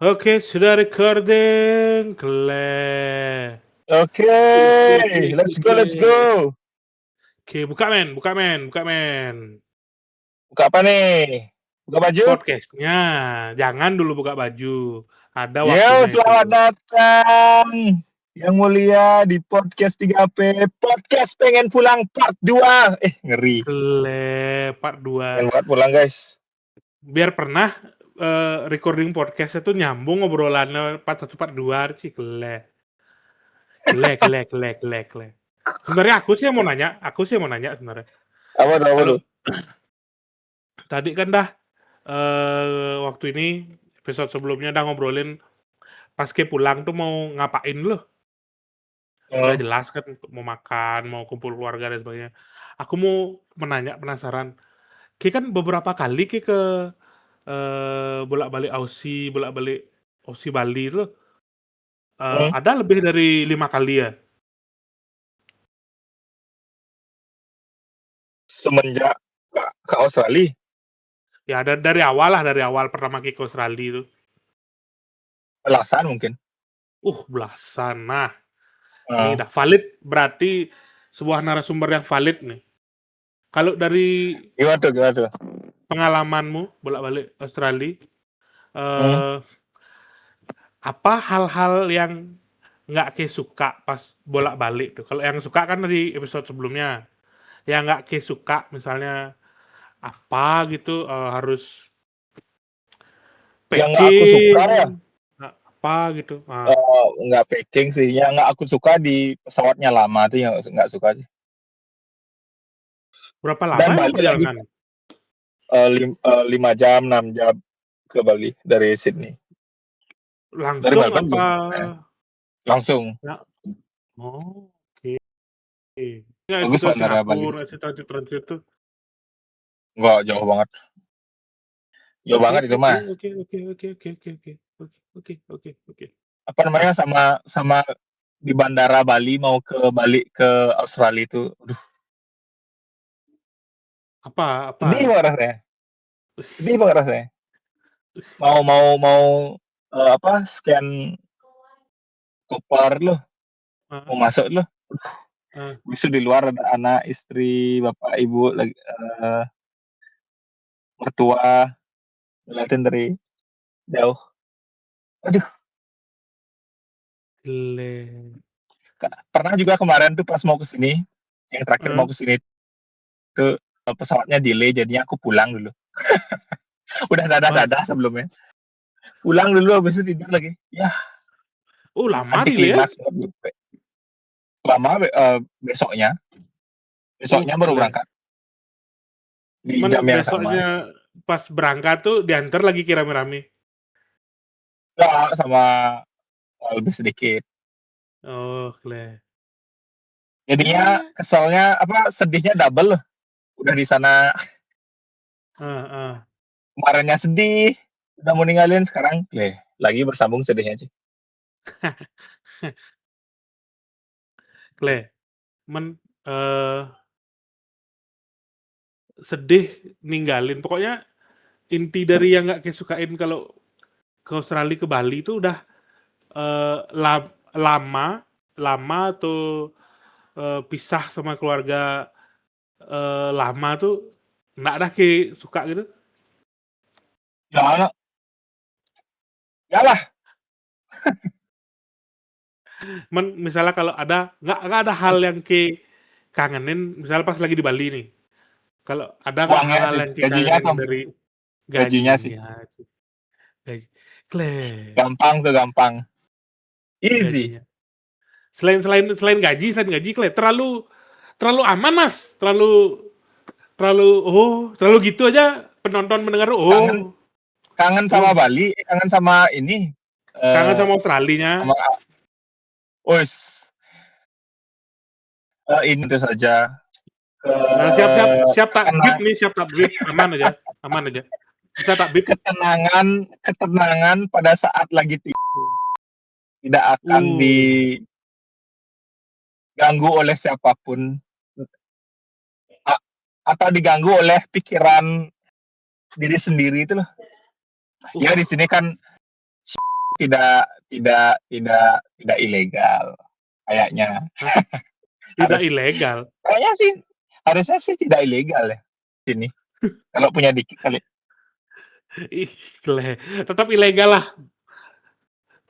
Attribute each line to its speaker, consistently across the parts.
Speaker 1: Oke, sudah recording. Kle.
Speaker 2: Oke, let's go, let's go.
Speaker 1: Oke, buka men, buka men, buka men.
Speaker 2: Buka apa nih? Buka baju?
Speaker 1: Podcastnya, jangan dulu buka baju. Ada
Speaker 2: Yo,
Speaker 1: waktunya itu.
Speaker 2: selamat datang yang mulia di podcast 3P. Podcast pengen pulang part 2. Ngeri.
Speaker 1: Kle, part 2.
Speaker 2: Pengen banget pulang, guys.
Speaker 1: Biar pernah recording podcast itu nyambung ngobrolannya part 1 part 2 sih kle. Kle. Sebenarnya aku sih yang mau nanya sebenarnya.
Speaker 2: Apa
Speaker 1: Kalau
Speaker 2: tuh?
Speaker 1: tadi kan dah waktu ini episode sebelumnya udah ngobrolin pas ke pulang tuh mau ngapain loh. Udah
Speaker 2: Hmm,
Speaker 1: jelas kan mau makan, mau kumpul keluarga dan sebagainya. Aku mau penasaran. Ki kan beberapa kali Ki ke bolak-balik Aussie Bali itu
Speaker 2: hmm.
Speaker 1: ada lebih dari 5 kali ya.
Speaker 2: Semenjak ke Australia,
Speaker 1: Ya dari awal pertama Ki ke Australia itu.
Speaker 2: belasan mungkin.
Speaker 1: Belasan. Nah, ini
Speaker 2: Nah,
Speaker 1: dah valid berarti sebuah narasumber yang valid nih. Kalau dari
Speaker 2: gimana tuh?
Speaker 1: pengalamanmu bolak-balik Australia,
Speaker 2: Hmm.
Speaker 1: eh, apa hal-hal yang nggak Ke suka pas bolak-balik tuh? Kalau yang suka kan dari episode sebelumnya, yang nggak Ke suka misalnya apa gitu, harus
Speaker 2: Yang nggak aku suka ya,
Speaker 1: packing, apa gitu. Nah,
Speaker 2: nggak packing sih. Yang nggak aku suka di pesawatnya lama tuh yang nggak suka sih.
Speaker 1: berapa lama
Speaker 2: Dan
Speaker 1: emang
Speaker 2: balik lagi
Speaker 1: perjalanan?
Speaker 2: 5 jam, 6 jam ke Bali dari Sydney. Dari
Speaker 1: Langsung
Speaker 2: Melbourne
Speaker 1: apa?
Speaker 2: juga langsung.
Speaker 1: Ya. Oh, oke. Nggak
Speaker 2: Bagus
Speaker 1: situ
Speaker 2: bandara Bali.
Speaker 1: Singapura, nggak sih transit tuh.
Speaker 2: Nggak jauh banget. Jauh
Speaker 1: Oke,
Speaker 2: banget itu
Speaker 1: oke,
Speaker 2: mah.
Speaker 1: oke, oke, oke, oke, oke, oke, oke, oke, oke.
Speaker 2: Apa
Speaker 1: Nah,
Speaker 2: namanya sama di bandara Bali mau ke balik ke Australia itu, aduh, sedih
Speaker 1: apa?
Speaker 2: banget rasanya. Sedih banget rasanya. Mau scan koper loh,
Speaker 1: Ah,
Speaker 2: mau masuk loh.
Speaker 1: ah.
Speaker 2: Bisa di luar ada anak, istri, bapak, ibu lagi mertua ngeliatin dari jauh. Aduh,
Speaker 1: Gile.
Speaker 2: pernah juga kemarin tuh pas mau ke sini, yang terakhir mau
Speaker 1: Heeh.
Speaker 2: ke sini tuh pesawatnya delay jadinya aku pulang dulu. Udah
Speaker 1: Mas.
Speaker 2: dadah sebelumnya. Pulang dulu habis itu tidur lagi. Ya,
Speaker 1: Lama
Speaker 2: anti
Speaker 1: delay ya?
Speaker 2: klimaks banget. Lama besoknya. Besoknya baru
Speaker 1: Gile.
Speaker 2: berangkat di
Speaker 1: Men
Speaker 2: jam yang sama.
Speaker 1: besoknya pas berangkat tuh diantar lagi ki rame-rame?
Speaker 2: Ya, sama lebih sedikit.
Speaker 1: Oh, gile.
Speaker 2: Jadinya
Speaker 1: Ya.
Speaker 2: keselnya sedihnya double loh. Udah di sana
Speaker 1: Heeh, heeh.
Speaker 2: kemarinnya sedih, udah mau ninggalin sekarang lagi bersambung sedihnya sih.
Speaker 1: Gile. Men sedih ninggalin. Pokoknya inti dari yang nggak kesukain kalau ke Australia ke Bali itu udah lama lama atau pisah sama keluarga lama tuh nggak ada ke suka gitu.
Speaker 2: Ya, ya lah.
Speaker 1: Misalnya kalau ada nggak ada hal yang ke kangenin misalnya pas lagi di Bali nih, kalau ada nggak
Speaker 2: Uangnya
Speaker 1: hal-hal
Speaker 2: sih,
Speaker 1: yang
Speaker 2: gajinya
Speaker 1: kangenin
Speaker 2: tuh,
Speaker 1: dari
Speaker 2: gajinya sih.
Speaker 1: gajinya gaji kle
Speaker 2: Gampang tuh gampang. Easy.
Speaker 1: gajinya selain gaji kle terlalu terlalu aman mas terlalu terlalu terlalu gitu aja penonton mendengar
Speaker 2: Kangen kangen
Speaker 1: oh
Speaker 2: sama Bali, kangen sama ini
Speaker 1: kangen
Speaker 2: eh
Speaker 1: sama Australinya.
Speaker 2: sama wis ini tuh saja ke
Speaker 1: Siap siap siap tak bip
Speaker 2: ketenang,
Speaker 1: nih siap tak bip aman aja bisa tak bip.
Speaker 2: ketenangan pada saat lagi tidak akan
Speaker 1: uh
Speaker 2: diganggu oleh siapapun a- atau diganggu oleh pikiran diri sendiri itu loh. Ya di
Speaker 1: uh
Speaker 2: sini kan tidak ilegal kayaknya.
Speaker 1: Hah? Tidak
Speaker 2: Harus
Speaker 1: ilegal.
Speaker 2: kayaknya sih harusnya sih tidak ilegal ya sini. Kalau punya dikit kali.
Speaker 1: Ih, tetap ilegal lah.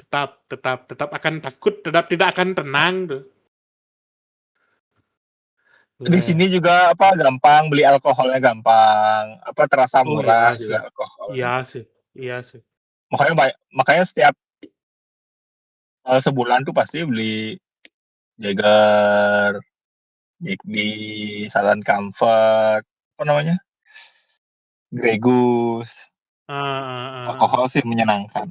Speaker 1: Tetap akan takut, tetap tidak akan tenang tuh.
Speaker 2: Di sini juga apa gampang beli alkoholnya gampang, apa terasa
Speaker 1: Oh iya
Speaker 2: murah
Speaker 1: sih.
Speaker 2: juga
Speaker 1: Iya
Speaker 2: alkoholnya.
Speaker 1: sih. Iya sih.
Speaker 2: Makanya setiap sebulan tuh pasti beli Jager, Jack D, Southern Comfort, apa namanya? Gregus.
Speaker 1: Ah, ah, ah, ah.
Speaker 2: Alkohol sih menyenangkan.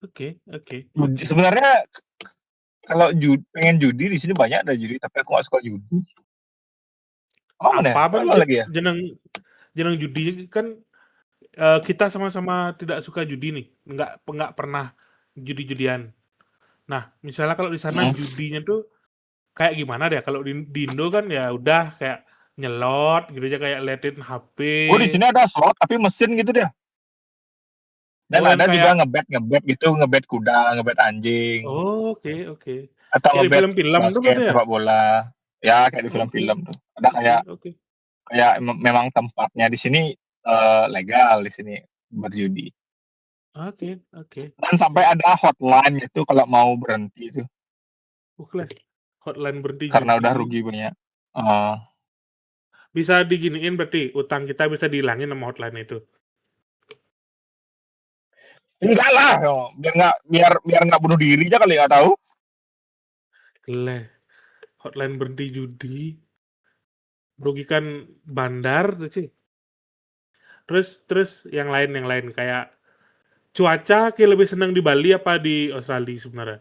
Speaker 1: Oke, oke, oke.
Speaker 2: Sebenarnya kalau pengen judi di sini banyak ada judi, tapi aku gak suka judi. Apa ya?
Speaker 1: Apa bang
Speaker 2: Apa lagi ya?
Speaker 1: jeneng jeneng judi kan, kita sama-sama tidak suka judi nih, nggak pernah judi-judian. Nah, misalnya kalau di sana
Speaker 2: Hmm.
Speaker 1: judinya tuh kayak gimana deh? Kalau di Indo kan ya udah kayak nyelot gitu aja, kayak liatin HP.
Speaker 2: Oh di sini ada slot tapi mesin gitu deh. Dan
Speaker 1: Oh yang
Speaker 2: ada juga
Speaker 1: kayak,
Speaker 2: ngebet gitu, ngebet kuda, ngebet anjing,
Speaker 1: oh, oke, oke.
Speaker 2: atau
Speaker 1: Kayak di
Speaker 2: ngebet
Speaker 1: film-film tuh
Speaker 2: basket,
Speaker 1: berarti ya?
Speaker 2: sepak bola. Ya kayak di
Speaker 1: Oke,
Speaker 2: film-film tuh. Ada
Speaker 1: oke,
Speaker 2: kayak
Speaker 1: oke,
Speaker 2: kayak memang tempatnya di sini legal di sini berjudi.
Speaker 1: oke, oke,
Speaker 2: Dan
Speaker 1: oke.
Speaker 2: sampai ada hotline itu kalau mau berhenti itu
Speaker 1: Oke, hotline berhenti
Speaker 2: karena
Speaker 1: judi.
Speaker 2: udah rugi banyak. Eh,
Speaker 1: Bisa diginiin berarti utang kita bisa dihilangin sama hotline itu.
Speaker 2: enggak lah, biar nggak bunuh diri aja kali nggak tahu.
Speaker 1: Leh, hotline berhenti judi, merugikan bandar tuh sih. Terus terus yang lain kayak cuaca kayak lebih senang di Bali apa di Australia sebenarnya?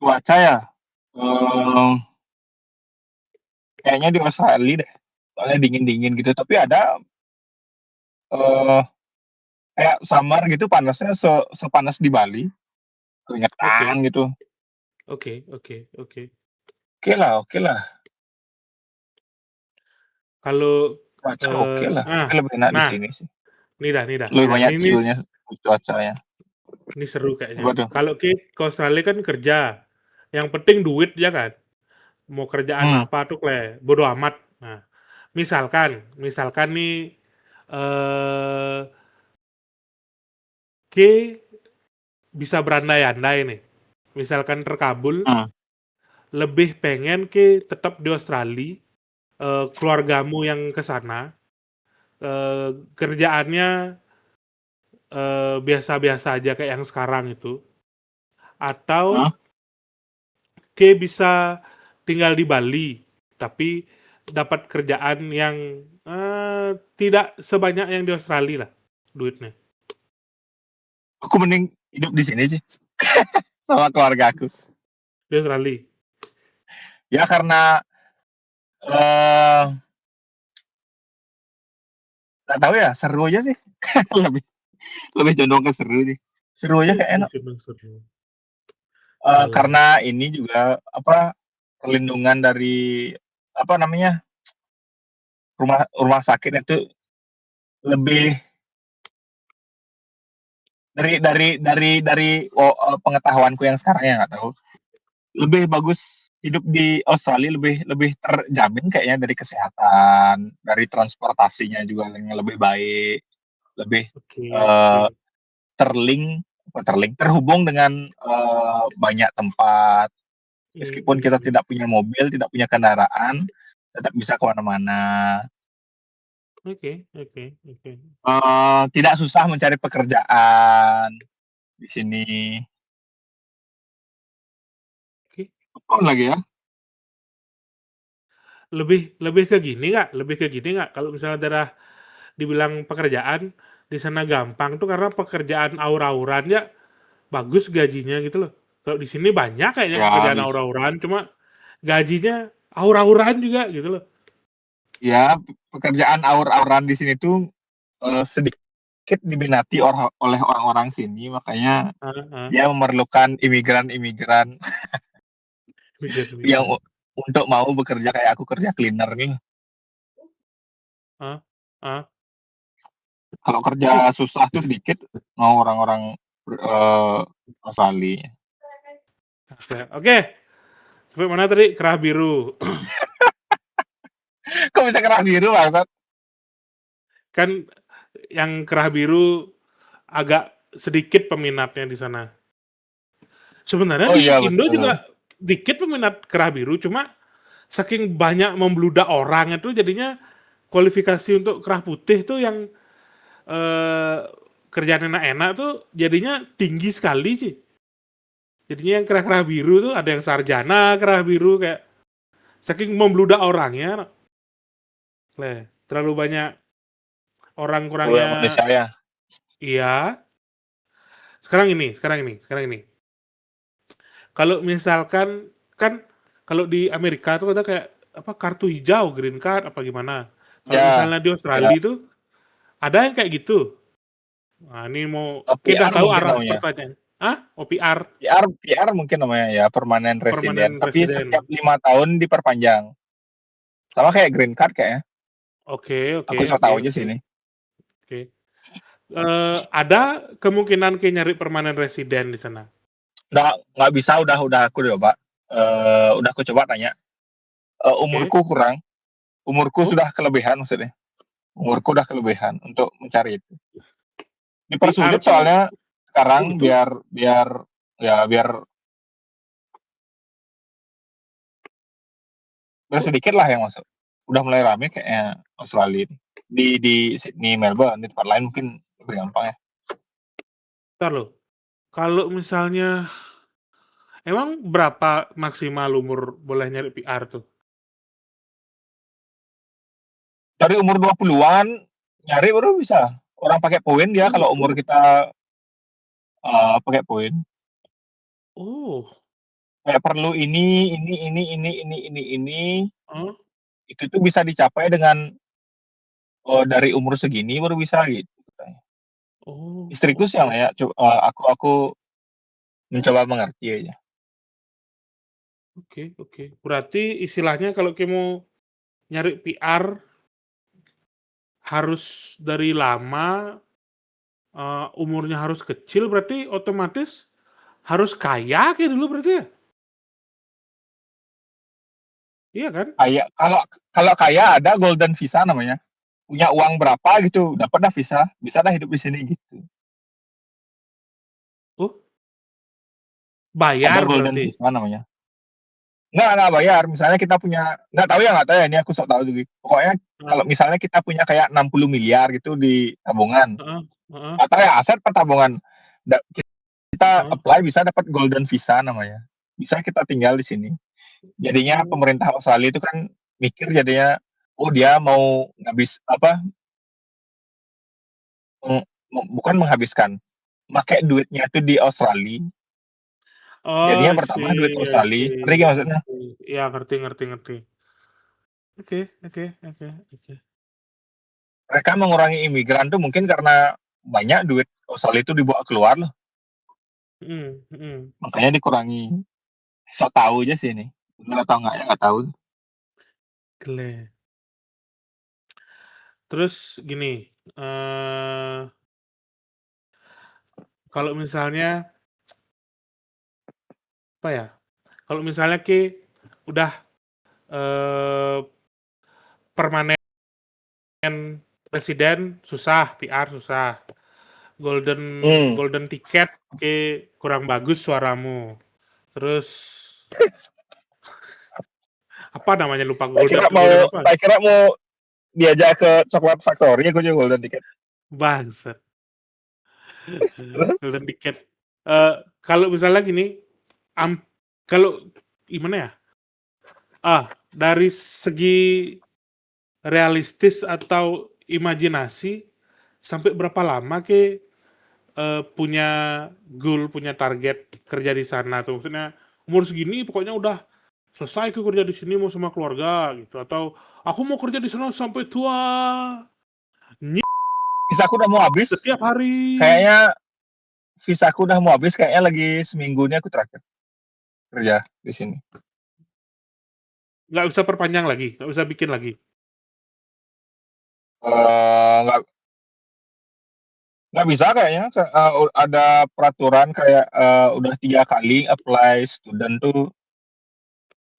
Speaker 2: Cuaca ya, eh, kayaknya di Australia deh. Soalnya dingin-dingin gitu. Tapi ada eh, kayak summer gitu panasnya sepanas di Bali, keringetan
Speaker 1: Oke,
Speaker 2: gitu.
Speaker 1: oke, oke, oke.
Speaker 2: Oke lah.
Speaker 1: Kalau
Speaker 2: Cuaca oke lah.
Speaker 1: nah,
Speaker 2: Tapi lebih enak di
Speaker 1: nah,
Speaker 2: sini sih.
Speaker 1: nih
Speaker 2: Lebih
Speaker 1: dah,
Speaker 2: banyak chillnya cuacanya.
Speaker 1: ini seru kayaknya.
Speaker 2: Apa tuh?
Speaker 1: Kalau ke Australia kan kerja, yang penting duit ya kan. Mau kerjaan
Speaker 2: Hmm.
Speaker 1: apa tuh bodo amat. Nah, misalkan nih eh K bisa berandai-andai nih. Misalkan terkabul,
Speaker 2: Hmm.
Speaker 1: lebih pengen K tetap di Australia, keluargamu yang ke sana, kerjaannya biasa-biasa aja kayak yang sekarang itu,
Speaker 2: Hmm.
Speaker 1: atau K bisa tinggal di Bali, tapi dapat kerjaan yang tidak sebanyak yang di Australia lah duitnya.
Speaker 2: Aku mending hidup di sini sih sama keluarga aku.
Speaker 1: Di Australia.
Speaker 2: Ya karena eh nggak tahu ya seru aja sih. lebih lebih condong ke seru sih. Seru aja kayak
Speaker 1: Lebih
Speaker 2: enak.
Speaker 1: seneng seru. Alah,
Speaker 2: Karena ini juga apa perlindungan dari apa namanya rumah rumah sakit itu lebih dari pengetahuanku yang sekarang ya nggak tahu lebih bagus hidup di Australia lebih lebih terjamin kayaknya dari kesehatan dari transportasinya juga yang lebih baik lebih
Speaker 1: oke, oke.
Speaker 2: eh, terlink terhubung dengan banyak tempat
Speaker 1: Hmm,
Speaker 2: meskipun
Speaker 1: hmm,
Speaker 2: kita
Speaker 1: hmm.
Speaker 2: tidak punya mobil tidak punya kendaraan tetap bisa kemana-mana
Speaker 1: Oke, oke, oke.
Speaker 2: tidak susah mencari pekerjaan di sini
Speaker 1: Oke.
Speaker 2: apa lagi ya.
Speaker 1: Lebih lebih ke gini nggak? Lebih ke gini nggak? Kalau misalnya daerah dibilang pekerjaan di sana gampang tuh karena pekerjaan aur-auran ya bagus gajinya gitu loh. Kalau di sini banyak kayaknya
Speaker 2: Ya,
Speaker 1: pekerjaan aur-auran, cuma gajinya aur-auran juga gitu loh.
Speaker 2: ya pekerjaan aur-auran di sini tuh sedikit diminati oleh orang-orang sini, makanya
Speaker 1: Heeh, heeh.
Speaker 2: dia memerlukan imigran-imigran yang
Speaker 1: Mikir-mikir.
Speaker 2: untuk mau bekerja kayak aku kerja cleaner nih.
Speaker 1: Heeh, heeh.
Speaker 2: Kalau kerja susah tuh sedikit mau orang-orang Australia.
Speaker 1: Oke, sampai mana tadi? Kerah biru.
Speaker 2: Kok bisa kerah biru maksud?
Speaker 1: Kan yang kerah biru agak sedikit peminatnya di sana. Sebenarnya
Speaker 2: Oh iya
Speaker 1: di Indo
Speaker 2: betul.
Speaker 1: juga dikit peminat kerah biru, cuma saking banyak membludak orang itu jadinya kualifikasi untuk kerah putih tuh yang eh, kerjaan enak-enak tuh jadinya tinggi sekali sih. Jadinya yang kerah-kerah biru tuh ada yang sarjana kerah biru kayak saking membludak orangnya, terlalu banyak orang
Speaker 2: Oh yang
Speaker 1: kurangnya.
Speaker 2: Malaysia ya.
Speaker 1: Iya. Sekarang ini. Kalau misalkan kan kalau di Amerika tuh ada kayak apa kartu hijau, green card apa gimana. Kalau
Speaker 2: Ya,
Speaker 1: misalnya di
Speaker 2: ya.
Speaker 1: Australia tuh ada yang kayak gitu. Nah, ini mau kita
Speaker 2: PR
Speaker 1: tahu
Speaker 2: mungkin
Speaker 1: arah
Speaker 2: namanya.
Speaker 1: pertanyaan. Ah, OPR,
Speaker 2: PR mungkin namanya ya, permanent resident.
Speaker 1: permanent
Speaker 2: Tapi
Speaker 1: resident.
Speaker 2: setiap 5 tahun diperpanjang. Sama kayak green card kayaknya.
Speaker 1: Oke, oke,
Speaker 2: Aku so
Speaker 1: oke,
Speaker 2: tahu aja
Speaker 1: oke,
Speaker 2: sini.
Speaker 1: oke. Ada kemungkinan kayak nyari permanent resident di sana.
Speaker 2: Udah nggak bisa, udah aku coba. Udah aku coba tanya.
Speaker 1: Oke.
Speaker 2: Umurku kurang. Umurku
Speaker 1: Oh,
Speaker 2: sudah kelebihan maksudnya. Umurku udah kelebihan untuk mencari itu.
Speaker 1: PR
Speaker 2: Dipersulit
Speaker 1: tuh,
Speaker 2: soalnya
Speaker 1: oh
Speaker 2: sekarang
Speaker 1: gitu.
Speaker 2: biar biar ya biar
Speaker 1: Oh,
Speaker 2: sedikit lah yang masuk. Udah mulai rame kayaknya Australia ini. Di Sydney, Melbourne, di tempat lain mungkin lebih gampang ya.
Speaker 1: ntar loh. Kalau misalnya emang berapa maksimal umur boleh nyari PR tuh?
Speaker 2: Dari umur 20-an nyari baru bisa. Orang pakai poin dia
Speaker 1: Oh
Speaker 2: kalau umur
Speaker 1: gitu.
Speaker 2: kita pakai poin.
Speaker 1: Oh,
Speaker 2: Kayak perlu ini,
Speaker 1: oh,
Speaker 2: itu tuh bisa dicapai dengan dari umur segini baru bisa gitu.
Speaker 1: oh,
Speaker 2: Istriku sih yang
Speaker 1: oke,
Speaker 2: ya, aku mencoba mengerti aja.
Speaker 1: oke, oke. Berarti istilahnya kalau kamu mau nyari PR harus dari lama, umurnya harus kecil, berarti otomatis harus kaya kayak dulu berarti ya? Iya kan?
Speaker 2: Kayak kalau kalau kaya ada golden visa namanya. Punya uang berapa gitu, dapat dah visa, bisa dah hidup di sini gitu.
Speaker 1: Oh,
Speaker 2: Ada
Speaker 1: bayar
Speaker 2: golden
Speaker 1: berarti?
Speaker 2: visa namanya. Nggak bayar. Misalnya kita punya, nggak tahu ya, ini aku sok tahu juga. Pokoknya
Speaker 1: Heeh,
Speaker 2: kalau misalnya kita punya kayak 60 miliar gitu di tabungan,
Speaker 1: heeh, heeh,
Speaker 2: atau ya aset pertabungan, kita
Speaker 1: heeh.
Speaker 2: apply bisa dapat golden visa namanya. Bisa kita tinggal di sini. Jadinya
Speaker 1: Oh,
Speaker 2: pemerintah Australia itu kan mikir jadinya, oh dia mau ngabis apa, bukan menghabiskan, pakai duitnya itu di Australia.
Speaker 1: oh,
Speaker 2: Jadinya
Speaker 1: I
Speaker 2: bertambah duit
Speaker 1: see, I
Speaker 2: Australia. Ngerti
Speaker 1: see,
Speaker 2: nggak
Speaker 1: I
Speaker 2: maksudnya?
Speaker 1: see. Iya, ngerti, ngerti, ngerti. Oke, oke, oke, oke.
Speaker 2: Mereka mengurangi imigran tuh mungkin karena banyak duit Australia itu dibawa keluar loh.
Speaker 1: Mhm, mhm.
Speaker 2: Makanya dikurangi. So tahu aja sih ini. Benar atau enggaknya nggak tahu.
Speaker 1: Gile. Terus gini, eee, kalau misalnya, apa ya, kalau misalnya udah, eee, permanen residen susah, PR susah, golden
Speaker 2: Hmm.
Speaker 1: golden ticket kurang bagus suaramu, terus apa namanya lupa, golden golden apa?
Speaker 2: Tak kira mau diajak ke coklat factory aku juga golden ticket.
Speaker 1: Bangsat,
Speaker 2: Terus
Speaker 1: golden ticket. Kalau misalnya gini, am kalau gimana ya, dari segi realistis atau imajinasi, sampai berapa lama punya goal, punya target kerja di sana tuh? Maksudnya umur segini pokoknya udah selesai kerja di sini mau sama keluarga gitu, atau aku mau kerja di sana sampai tua, nyik
Speaker 2: visaku udah mau habis.
Speaker 1: setiap hari.
Speaker 2: Kayaknya visaku udah mau habis. Kayaknya lagi seminggu ini aku terakhir kerja di sini.
Speaker 1: Nggak bisa perpanjang lagi, nggak bisa bikin lagi.
Speaker 2: Nggak Nggak bisa kayaknya, ada peraturan kayak, udah 3 kali apply student tuh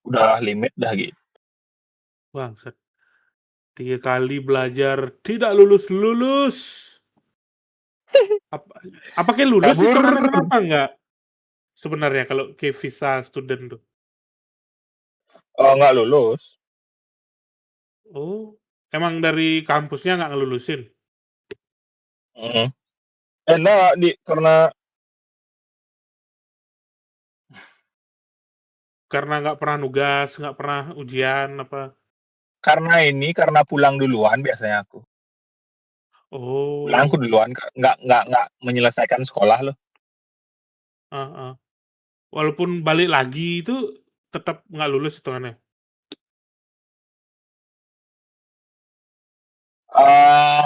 Speaker 2: udah limit dah gitu.
Speaker 1: Bangsat. 3 kali belajar tidak lulus-lulus. Apa apa kayak lulus
Speaker 2: Kabur,
Speaker 1: hitungannya sama apa enggak sebenarnya kalau kayak visa student tuh?
Speaker 2: nggak lulus.
Speaker 1: Oh, emang dari kampusnya nggak ngelulusin?
Speaker 2: Mhm. Enggak
Speaker 1: Karena nggak pernah nugas, nggak pernah ujian apa?
Speaker 2: karena pulang duluan biasanya aku. Pulang aku
Speaker 1: Oh,
Speaker 2: duluan, nggak menyelesaikan sekolah loh.
Speaker 1: heeh. Walaupun balik lagi itu tetap nggak lulus hitungannya?
Speaker 2: Eee,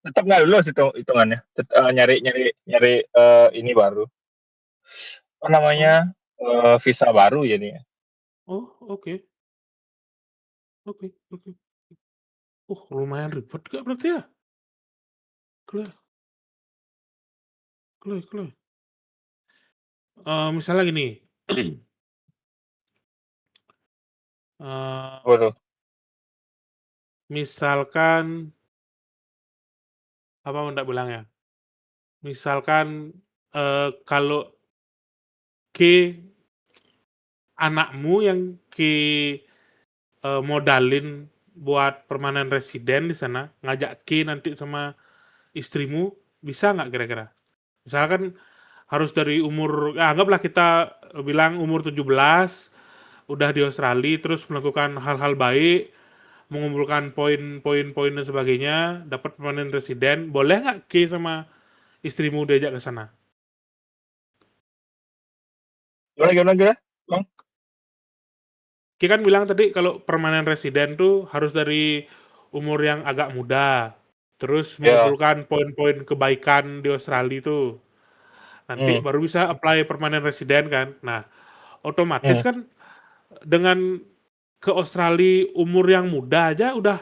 Speaker 2: tetep nggak lulus hitungannya, nyari nyari nyari, ini baru, apa namanya,
Speaker 1: Oh
Speaker 2: visa baru jadinya.
Speaker 1: oh, oke oke oke. Lumayan ribet Kak, berarti ya? Kele kele kele. Misalnya gini, eee,
Speaker 2: Waduh,
Speaker 1: misalkan apa mau bilang ya, misalkan, kalau anakmu yang modalin buat permanen residen di sana, ngajak nanti sama istrimu, bisa nggak kira-kira? Misalkan harus dari umur ya anggaplah kita bilang umur 17, udah di Australia, terus melakukan hal-hal baik, mengumpulkan poin-poin dan sebagainya, dapat permanen residen, boleh nggak sama istrimu diajak ke sana?
Speaker 2: gimana gimana gimana, Bang?
Speaker 1: Kan bilang tadi kalau permanen residen tuh harus dari umur yang agak muda, terus
Speaker 2: Iya,
Speaker 1: mengumpulkan poin-poin kebaikan di Australia itu, nanti
Speaker 2: mmm,
Speaker 1: baru bisa apply permanen residen kan. Nah, otomatis
Speaker 2: mhm,
Speaker 1: kan dengan ke Australia umur yang muda aja udah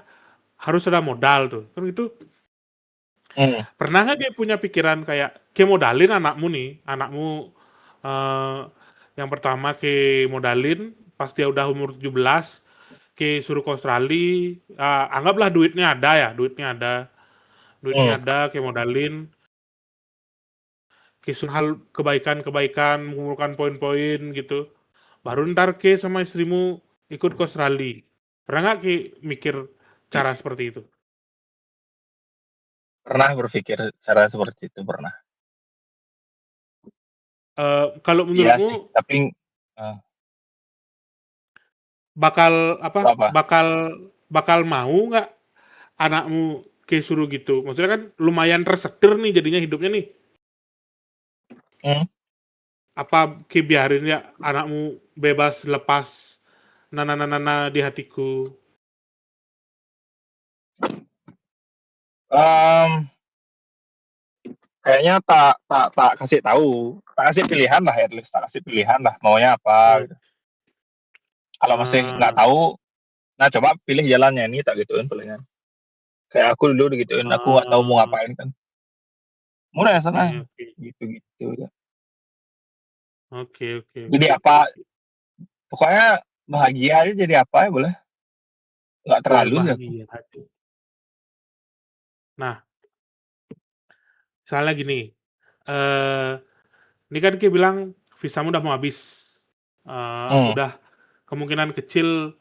Speaker 1: harus ada modal tuh, kan gitu.
Speaker 2: mhm,
Speaker 1: Pernah nggak dia punya pikiran kayak modalin anakmu nih, anakmu, eee, yang pertama modalin pas dia udah umur 17, suruh ke Australia, anggaplah duitnya
Speaker 2: mmm,
Speaker 1: ada, modalin, suruh hal kebaikan-kebaikan, mengumpulkan poin-poin gitu, baru ntar sama istrimu ikut ke Australia. Pernah nggak mikir cara seperti itu?
Speaker 2: pernah berpikir cara seperti itu, pernah.
Speaker 1: Kalau
Speaker 2: Iya sih,
Speaker 1: menurutmu
Speaker 2: tapi eee,
Speaker 1: bakal apa,
Speaker 2: apa?
Speaker 1: bakal mau nggak anakmu suruh gitu? Maksudnya kan lumayan tersetir nih jadinya hidupnya nih.
Speaker 2: Mmm,
Speaker 1: Apa biarin ya anakmu bebas lepas nana-nana di hatiku?
Speaker 2: mmm, kayaknya tak tak tak kasih tahu, tak kasih pilihan lah, at least tak kasih pilihan lah, maunya apa
Speaker 1: Oh,
Speaker 2: gitu. Kalau masih nggak
Speaker 1: ah,
Speaker 2: tahu, nah coba pilih jalannya ini, tak gituin palingan. Kayak aku dulu digituin, aku nggak tahu mau
Speaker 1: ah,
Speaker 2: ngapain kan, "Udah ya sana,"
Speaker 1: oke oke.
Speaker 2: gitu-gitu ya.
Speaker 1: Oke oke
Speaker 2: Jadi
Speaker 1: oke oke
Speaker 2: apa,
Speaker 1: oke.
Speaker 2: pokoknya bahagia aja jadi apa ya boleh, nggak
Speaker 1: Biar
Speaker 2: terlalu sih aku.
Speaker 1: bahagia aja. Nah, misalnya gini, eee, ini kan bilang visamu udah mau habis,
Speaker 2: Mmm,
Speaker 1: udah kemungkinan kecil,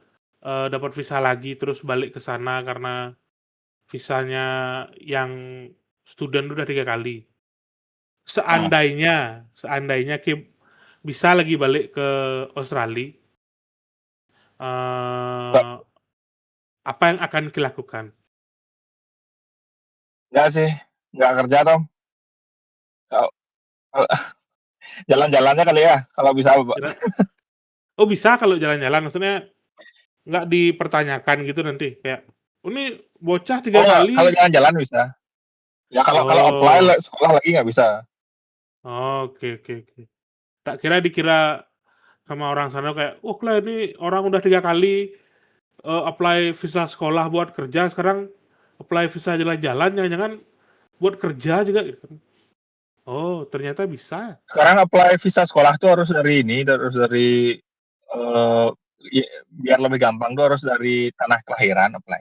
Speaker 1: dapat visa lagi terus balik ke sana karena visanya yang student udah 3 kali.
Speaker 2: heeh,
Speaker 1: Seandainya seandainya bisa lagi balik ke Australia,
Speaker 2: nggak
Speaker 1: eee, apa yang akan lakukan?
Speaker 2: nggak sih, nggak kerja Tom, kalau kalau jalan-jalannya kali ya, kalau bisa Mbak.
Speaker 1: Kira oh bisa kalau jalan-jalan, maksudnya nggak dipertanyakan gitu nanti kayak, "Oh ini bocah 3
Speaker 2: Oh nggak, kalau
Speaker 1: kali."
Speaker 2: jalan-jalan bisa. Ya kalau kalau apply
Speaker 1: Oh,
Speaker 2: sekolah lagi nggak bisa.
Speaker 1: oke oke oke. Tak kira dikira sama orang sana kayak, "Wah lah ini orang udah 3 kali, apply visa sekolah buat kerja, sekarang apply visa jalan-jalan, jangan-jangan buat kerja juga," gitu kan. Oh, ternyata bisa.
Speaker 2: Sekarang apply visa sekolah tuh harus dari eee, ye biar lebih gampang tuh harus dari tanah kelahiran apply,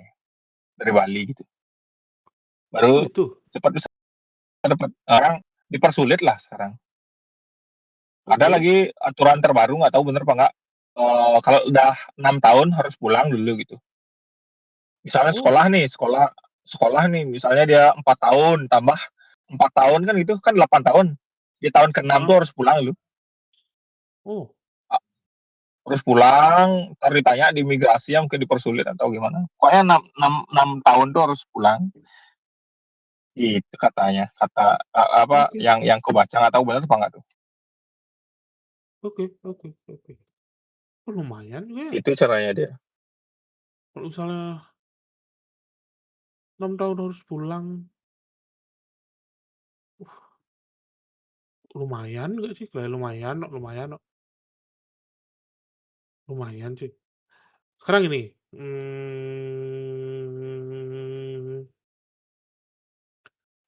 Speaker 2: dari Bali gitu.
Speaker 1: Oh,
Speaker 2: Baru
Speaker 1: itu?
Speaker 2: cepat bisa dapat. Sekarang dipersulit lah sekarang. Ada
Speaker 1: Oke.
Speaker 2: lagi aturan terbaru nggak tahu bener apa enggak, kalau udah 6 tahun harus pulang dulu gitu. Misalnya
Speaker 1: Oh,
Speaker 2: sekolah nih misalnya dia 4 tahun tambah 4 tahun kan itu kan 8 tahun. Di tahun ke-6
Speaker 1: heeh.
Speaker 2: tuh harus pulang dulu.
Speaker 1: Oh,
Speaker 2: Harus pulang, entar ditanya di imigrasi ya mungkin dipersulit atau gimana. Pokoknya 6 tahun tuh harus pulang, gitu katanya. Apa,
Speaker 1: oke.
Speaker 2: yang kubaca nggak tahu bener apa enggak tuh.
Speaker 1: Oke oke oke. Oh, lumayan juga ya,
Speaker 2: Itu caranya dia.
Speaker 1: kalau misalnya 6 tahun harus pulang, lumayan nggak sih? Kayak lumayan lumayan lumayan sih. Sekarang gini,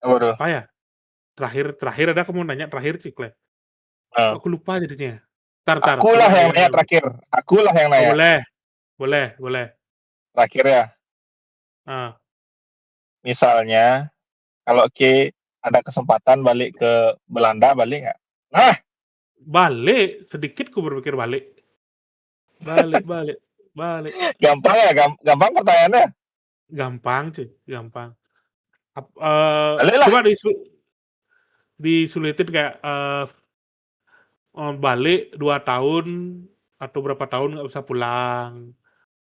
Speaker 2: Apa tuh?
Speaker 1: apa ya, terakhir terakhir ada aku mau nanya terakhir sih, Kle. Kok
Speaker 2: Nah,
Speaker 1: aku lupa jadinya. Entar
Speaker 2: akulah
Speaker 1: coba
Speaker 2: yang
Speaker 1: diingat
Speaker 2: nanya
Speaker 1: dulu.
Speaker 2: terakhir, akulah yang
Speaker 1: Oh,
Speaker 2: nanya
Speaker 1: boleh boleh boleh.
Speaker 2: terakhir ya.
Speaker 1: Heeh.
Speaker 2: Misalnya kalau ada kesempatan balik ke Belanda, balik nggak? Nah,
Speaker 1: Balik, sedikit ku berpikir balik. Balik balik balik.
Speaker 2: gampang ya, gampang pertanyaannya.
Speaker 1: Gampang sih, gampang.
Speaker 2: Baliklah.
Speaker 1: Coba disulitin kayak, balik 2 tahun atau berapa tahun nggak bisa pulang,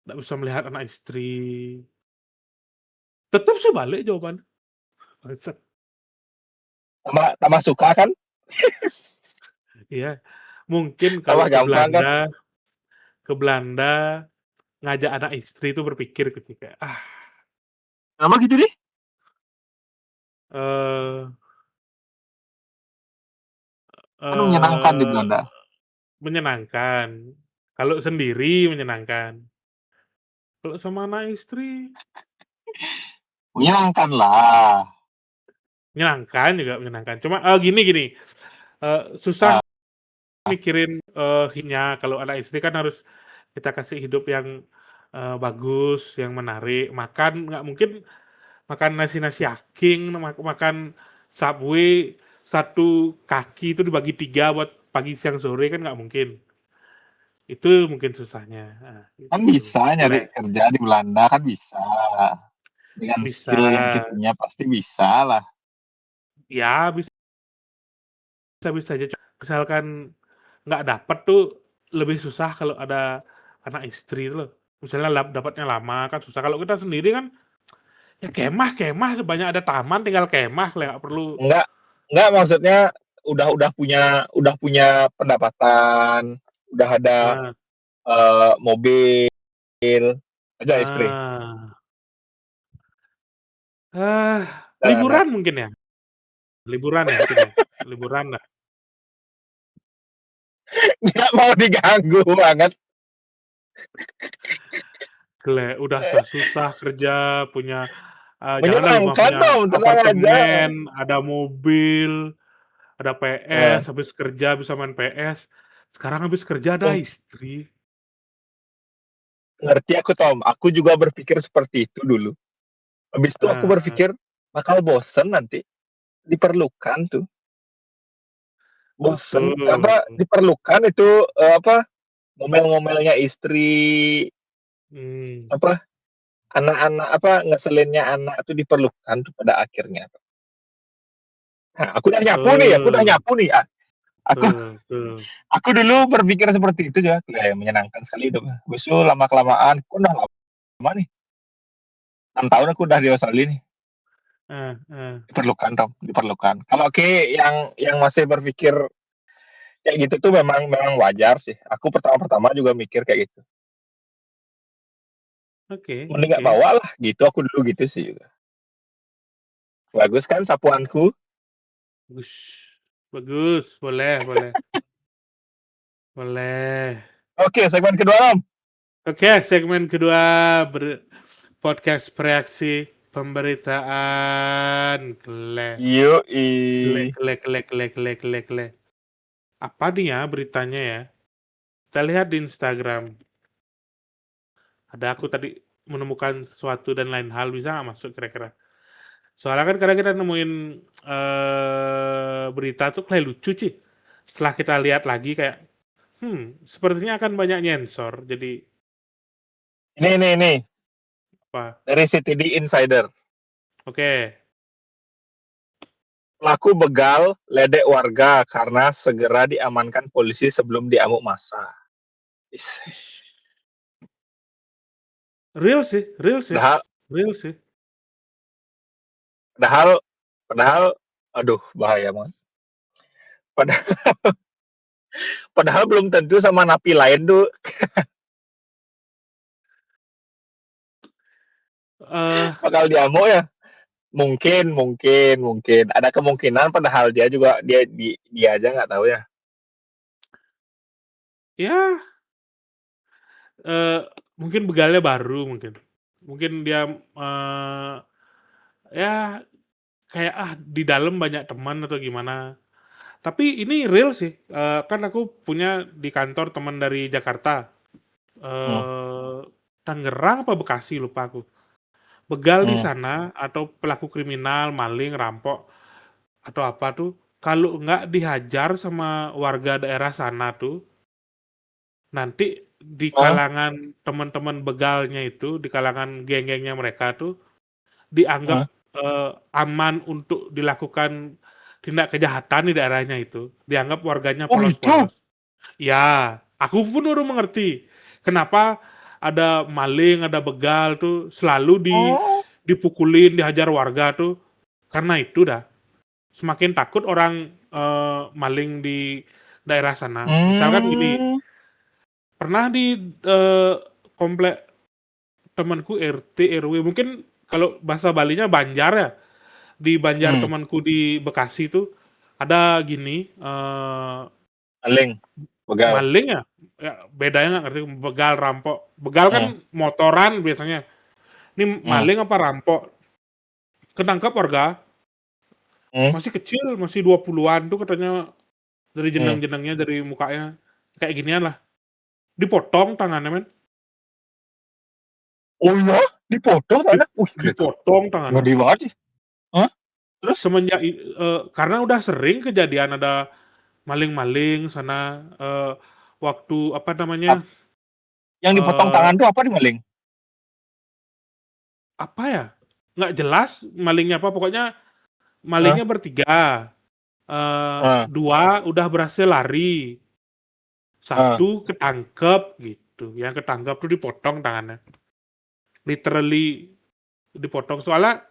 Speaker 1: nggak bisa melihat anak istri. Tetap sih balik jawabannya. Bangsat.
Speaker 2: Tambah tambah suka kan?
Speaker 1: Iya, mungkin kalau
Speaker 2: Tambah gampang kan?
Speaker 1: Ke Belanda ngajak anak istri itu berpikir gitu kayak,
Speaker 2: Kenapa gitu deh?
Speaker 1: eee
Speaker 2: Kan menyenangkan di
Speaker 1: eee,
Speaker 2: Belanda.
Speaker 1: menyenangkan. Kalau sendiri menyenangkan. Kalau sama anak istri
Speaker 2: Menyenangkan lah.
Speaker 1: menyenangkan juga menyenangkan. Cuma, gini gini, susah
Speaker 2: Ah,
Speaker 1: mikirin, hidupnya. Kalau anak istri kan harus kita kasih hidup yang, bagus, yang menarik. Makan nggak mungkin makan nasi-nasi Aking, makan Subway, satu kaki itu dibagi 3 buat pagi, siang, sore kan nggak mungkin. Itu mungkin susahnya,
Speaker 2: kan
Speaker 1: gitu.
Speaker 2: bisa nyari
Speaker 1: Boleh,
Speaker 2: kerja di Belanda kan bisa. Dengan
Speaker 1: bisa.
Speaker 2: skill yang kita punya pasti bisa lah.
Speaker 1: Ya bisa bisa aja, misalkan nggak dapet tuh lebih susah kalau ada anak istri tuh loh. Misalnya dapatnya lama kan susah, kalau kita sendiri kan ya kemah-kemah, banyak ada taman tinggal kemah lah, nggak perlu.
Speaker 2: Enggak, enggak maksudnya udah punya pendapatan, udah ada
Speaker 1: Heeh,
Speaker 2: mobil aja istri.
Speaker 1: ah, ah,
Speaker 2: Dan anak
Speaker 1: liburan mungkin ya? Liburan ya mungkin ya? Liburan lah.
Speaker 2: nggak mau diganggu banget.
Speaker 1: Udah susah kerja, punya, janganlah rumah,
Speaker 2: Menyenangkan
Speaker 1: punya
Speaker 2: Tom, tenang aja.
Speaker 1: apartemen, ada mobil, ada
Speaker 2: Nah,
Speaker 1: PS, habis kerja bisa main PS. Sekarang habis kerja ada
Speaker 2: tuh,
Speaker 1: istri.
Speaker 2: ngerti aku Tom. Aku juga berpikir seperti itu dulu. Habis itu aku
Speaker 1: Heeh,
Speaker 2: berpikir bakal bosen nanti. Diperlukan tuh. Bosen
Speaker 1: betul.
Speaker 2: apa diperlukan itu apa ngomel-ngomelnya istri,
Speaker 1: Mmm,
Speaker 2: apa anak-anak apa ngeselinnya anak itu diperlukan tuh pada akhirnya. Nah, aku udah
Speaker 1: betul,
Speaker 2: nyapu nih. Aku
Speaker 1: betul betul.
Speaker 2: aku dulu berpikir seperti itu ya, kayak menyenangkan sekali itu. Habis itu lama kelamaan, kok udah lama nih. 6 tahun aku udah di Australia nih.
Speaker 1: Heeh heeh.
Speaker 2: Diperlukan Tom, diperlukan. Kalau yang masih berpikir kayak gitu tuh memang memang wajar sih. Aku pertama-pertama juga mikir kayak gitu.
Speaker 1: Oke
Speaker 2: Mending nggak
Speaker 1: oke.
Speaker 2: bawa lah gitu, aku dulu gitu sih juga. Bagus kan sapuanku?
Speaker 1: Bagus bagus, boleh boleh boleh.
Speaker 2: Oke, segmen kedua Om.
Speaker 1: Oke, segmen kedua podcast bereaksi. Pemberitaan,
Speaker 2: Yoi.
Speaker 1: Kele. Apa nih ya beritanya ya? Kita lihat di Instagram. Ada aku tadi menemukan sesuatu dan lain hal, bisa nggak masuk kira-kira? Soalnya kan kadang kita nemuin berita tuh kayak lucu sih. Setelah kita lihat lagi kayak, sepertinya akan banyak nyensor. Jadi
Speaker 2: Ini
Speaker 1: apa?
Speaker 2: dari CTD Insider.
Speaker 1: Oke.
Speaker 2: Pelaku begal ledek warga karena segera diamankan polisi sebelum diamuk massa.
Speaker 1: Ish. Real sih,
Speaker 2: Padahal,
Speaker 1: real sih.
Speaker 2: padahal, padahal, aduh bahaya banget. Padahal, padahal belum tentu sama napi lain tuh
Speaker 1: Eh,
Speaker 2: bakal diamuk ya. Mungkin ada kemungkinan padahal dia juga dia aja nggak tahu ya.
Speaker 1: ya, eh, mungkin begalnya baru mungkin. Mungkin dia ya kayak di dalam banyak teman atau gimana. Tapi ini real sih. Kan aku punya di kantor teman dari Jakarta.
Speaker 2: Hmm.
Speaker 1: Tangerang apa Bekasi lupa aku. Begal di
Speaker 2: Hmm.
Speaker 1: sana atau pelaku kriminal, maling, rampok atau apa tuh, kalau nggak dihajar sama warga daerah sana tuh, nanti di
Speaker 2: Oh,
Speaker 1: kalangan teman-teman begalnya itu, di kalangan geng-gengnya mereka tuh dianggap
Speaker 2: oh,
Speaker 1: aman untuk dilakukan tindak kejahatan di daerahnya itu. Dianggap warganya
Speaker 2: oh gitu.
Speaker 1: polos-polos. Ya, aku pun baru mengerti kenapa ada maling, ada begal tuh selalu
Speaker 2: Oh,
Speaker 1: dipukulin, dihajar warga tuh karena itu dah. Semakin takut orang maling di daerah sana. Misalkan gini,
Speaker 2: hmm,
Speaker 1: pernah di komplek temanku RT RW mungkin kalau bahasa Balinya Banjar ya. Di Banjar
Speaker 2: hmm,
Speaker 1: temanku di Bekasi tuh ada gini
Speaker 2: maling, begal.
Speaker 1: maling ya, ya bedanya nggak ngerti begal rampok. Begal kan
Speaker 2: Hmm,
Speaker 1: motoran biasanya. Ini
Speaker 2: hmm,
Speaker 1: maling apa rampok? Ketangkap warga
Speaker 2: hmm,
Speaker 1: masih kecil, masih 20-an tuh katanya dari
Speaker 2: hmm.
Speaker 1: jenang-jenangnya dari mukanya kayak ginian lah. Dipotong tangannya men,
Speaker 2: Oh iya, dipotong
Speaker 1: Dip-
Speaker 2: tanah. Wih, gila.
Speaker 1: dipotong tangannya.
Speaker 2: Ngeri banget sih. Hah? Terus?
Speaker 1: Semenjak karena udah sering kejadian ada maling-maling sana waktu apa namanya
Speaker 2: Yang dipotong
Speaker 1: eh
Speaker 2: tangan tuh apa nih maling?
Speaker 1: apa ya? Nggak jelas malingnya apa, pokoknya
Speaker 2: Hah?
Speaker 1: malingnya bertiga.
Speaker 2: Hah?
Speaker 1: Dua udah berhasil lari,
Speaker 2: Hah?
Speaker 1: satu ketangkep gitu. Yang ketangkep tuh dipotong tangannya. Literally dipotong. Soalnya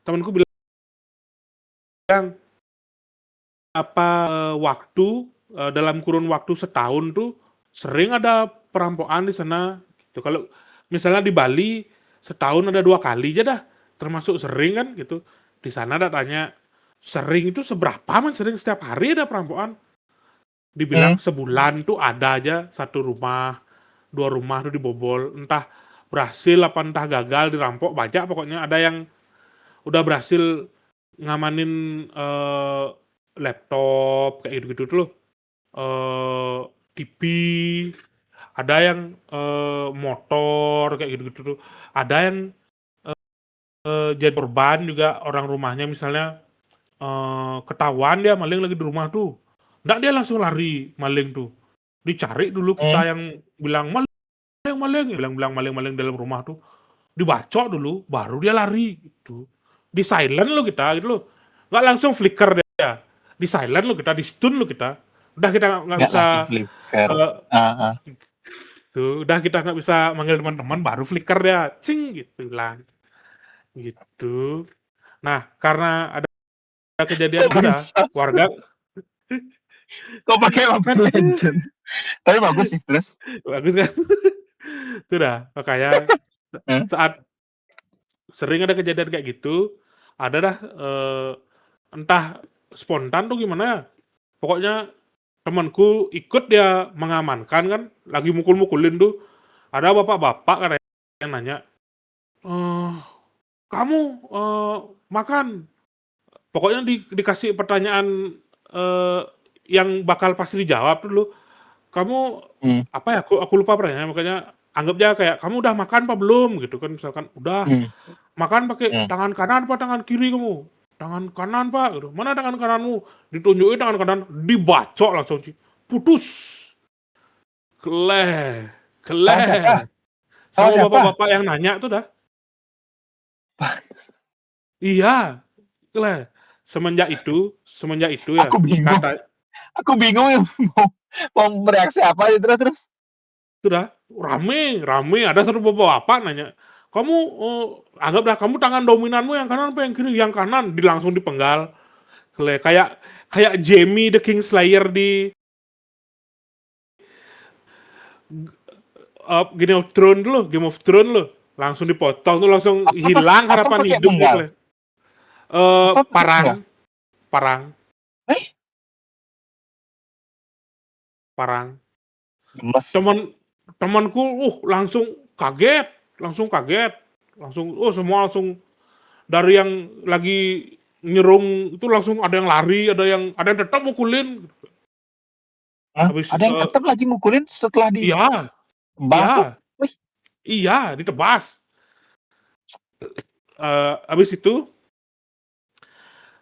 Speaker 1: temanku bilang apa waktu dalam kurun waktu setahun tuh sering ada perampokan di sana. Gitu. Kalau misalnya di Bali setahun ada 2 kali aja dah, termasuk sering kan gitu. Di sana ada tanya sering itu seberapa man, sering setiap hari ada perampokan.
Speaker 2: Hmm?
Speaker 1: Dibilang sebulan tuh ada aja satu rumah, 2 rumah tuh dibobol. Entah berhasil apa entah gagal dirampok banyak, pokoknya ada yang udah berhasil ngamanin laptop kayak gitu-gitu tuh loh. TV, ada yang motor kayak gitu-gitu tuh. Ada yang jadi korban juga orang rumahnya misalnya ketahuan dia maling lagi di rumah tuh. Nggak dia langsung lari maling tuh. Dicari dulu
Speaker 2: Hmm?
Speaker 1: kita yang bilang maling, bilang maling dalam rumah tuh. Dibacok dulu, baru dia lari gitu. Di silent lo kita gitu loh. Nggak langsung flicker dia. Di silent lo kita, di stun lo kita. Udah kita nggak
Speaker 2: Nggak
Speaker 1: bisa
Speaker 2: langsung flicker.
Speaker 1: eh,
Speaker 2: Ah, ah.
Speaker 1: tuh, udah kita nggak bisa manggil teman-teman baru flicker dia, cing gitu lah. Gitu. Nah, karena ada kejadian
Speaker 2: Kok
Speaker 1: itu dah,
Speaker 2: bisa?
Speaker 1: warga
Speaker 2: Kok pakai Mobile
Speaker 1: kan
Speaker 2: Legend? Tapi bagus sih, terus.
Speaker 1: bagus kan? Itu dah, makanya
Speaker 2: Hah?
Speaker 1: saat sering ada kejadian kayak gitu, ada dah entah spontan tuh gimana ya. Pokoknya temanku ikut dia mengamankan kan, lagi mukul-mukulin tuh. Ada bapak-bapak kan yang nanya, "Eh, kamu makan. Pokoknya dikasih pertanyaan yang bakal pasti dijawab dulu. Kamu
Speaker 2: Hmm.
Speaker 1: apa ya? Aku lupa pertanyaannya. Makanya anggap aja kayak kamu udah makan apa belum gitu kan, misalkan udah.
Speaker 2: Hmm.
Speaker 1: Makan pakai
Speaker 2: Hmm.
Speaker 1: tangan kanan apa tangan kiri kamu? Tangan kanan pak gitu. Mana tangan kananmu? Ditunjukin tangan kanan, dibacok langsung sih. Putus. Keleh.
Speaker 2: Sama siapa?
Speaker 1: Keleh.
Speaker 2: Sama
Speaker 1: Sama
Speaker 2: siapa?
Speaker 1: bapak-bapak yang nanya tuh dah. Iya. Keleh. Semenjak itu ya
Speaker 2: Aku bingung.
Speaker 1: kata
Speaker 2: Aku bingung ya mau mau bereaksi apa ya, terus.
Speaker 1: sudah rame ada satu bapak-bapak nanya, kamu anggap dah kamu tangan dominanmu yang kanan apa yang kiri? Yang kanan, langsung dipenggal. Kayak kayak Jaime the Kingslayer di Game of Thrones lo, langsung dipotong tuh, langsung hilang
Speaker 2: Apa
Speaker 1: harapan
Speaker 2: pakai
Speaker 1: hidup
Speaker 2: penggal?
Speaker 1: gitu.
Speaker 2: Apa pakai penggal?
Speaker 1: Parang, parang,
Speaker 2: Eh,
Speaker 1: parang.
Speaker 2: gemes.
Speaker 1: Teman temanku, kaget, langsung kaget, langsung, semua langsung dari yang lagi nyerung itu langsung ada yang lari, ada yang tetap mukulin.
Speaker 2: Hah?
Speaker 1: Habis,
Speaker 2: Ada yang tetap lagi mukulin setelah
Speaker 1: iya,
Speaker 2: dibahas tuh?
Speaker 1: iya,
Speaker 2: Wih,
Speaker 1: iya, ditebas.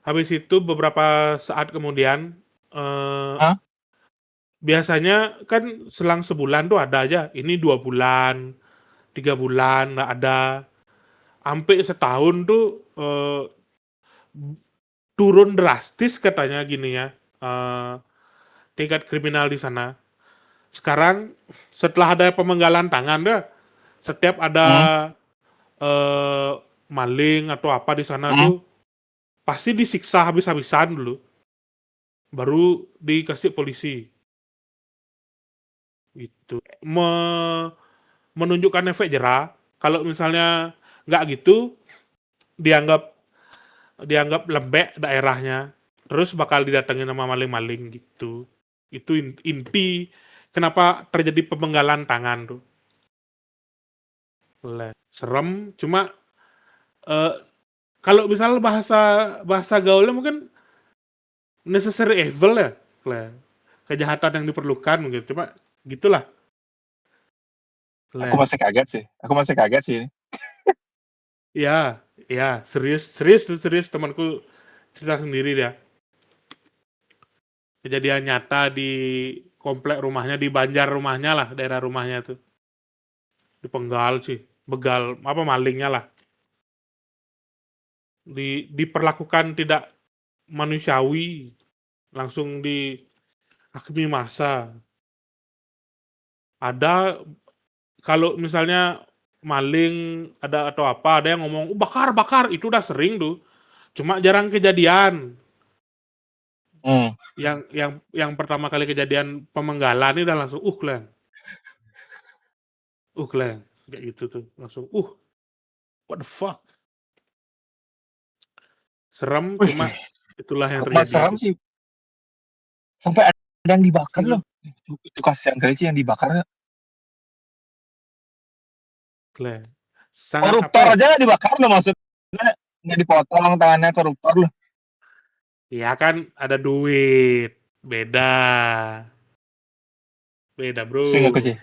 Speaker 1: Habis itu beberapa saat kemudian, eh,
Speaker 2: hah?
Speaker 1: biasanya kan selang sebulan tuh ada aja. Ini 2 bulan, 3 bulan nggak ada. Sampai setahun tuh turun drastis katanya gini ya. eh, Tingkat kriminal di sana. Sekarang setelah ada pemenggalan tangan dah, setiap ada
Speaker 2: Hmm.
Speaker 1: eh, maling atau apa di sana
Speaker 2: Hmm.
Speaker 1: tuh pasti disiksa habis-habisan dulu, baru dikasih polisi. Itu menunjukkan efek jerah. Kalau misalnya nggak gitu, dianggap dianggap lembek daerahnya, terus bakal didatengin sama maling-maling gitu. Itu inti kenapa terjadi pemenggalan tangan tuh. Serem, cuma eh, kalau misalnya bahasa bahasa gaulnya mungkin necessary evil ya, kejahatan yang diperlukan mungkin, cuma gitulah.
Speaker 2: Aku masih kaget sih. Aku masih kaget sih.
Speaker 1: Ya, ya, serius, serius, serius, temanku cerita sendiri dia. Kejadian nyata di komplek rumahnya, di Banjar rumahnya lah, daerah rumahnya tuh. Dipenggal sih, begal, apa malingnya lah. Diperlakukan tidak manusiawi, langsung dihakimi massa. Ada, kalau misalnya maling ada atau apa, ada yang ngomong, bakar, bakar, itu udah sering tuh. Cuma jarang kejadian.
Speaker 2: Hmm.
Speaker 1: Yang pertama kali kejadian pemenggalan ini udah langsung klan klan kayak gitu tuh, langsung what the fuck, serem,
Speaker 2: Wih,
Speaker 1: cuma itulah yang
Speaker 2: mas
Speaker 1: terjadi
Speaker 2: serem
Speaker 1: gitu.
Speaker 2: sih. Sampai ada yang dibakar
Speaker 1: Itu
Speaker 2: loh. Itu kasihan kali sih yang dibakar.
Speaker 1: klan sangat apa
Speaker 2: Koruptor
Speaker 1: ya,
Speaker 2: aja nggak dibakar loh, maksudnya nggak dipotong tangannya koruptor loh.
Speaker 1: ya kan ada duit, beda, beda bro.
Speaker 2: Pusing aku sih.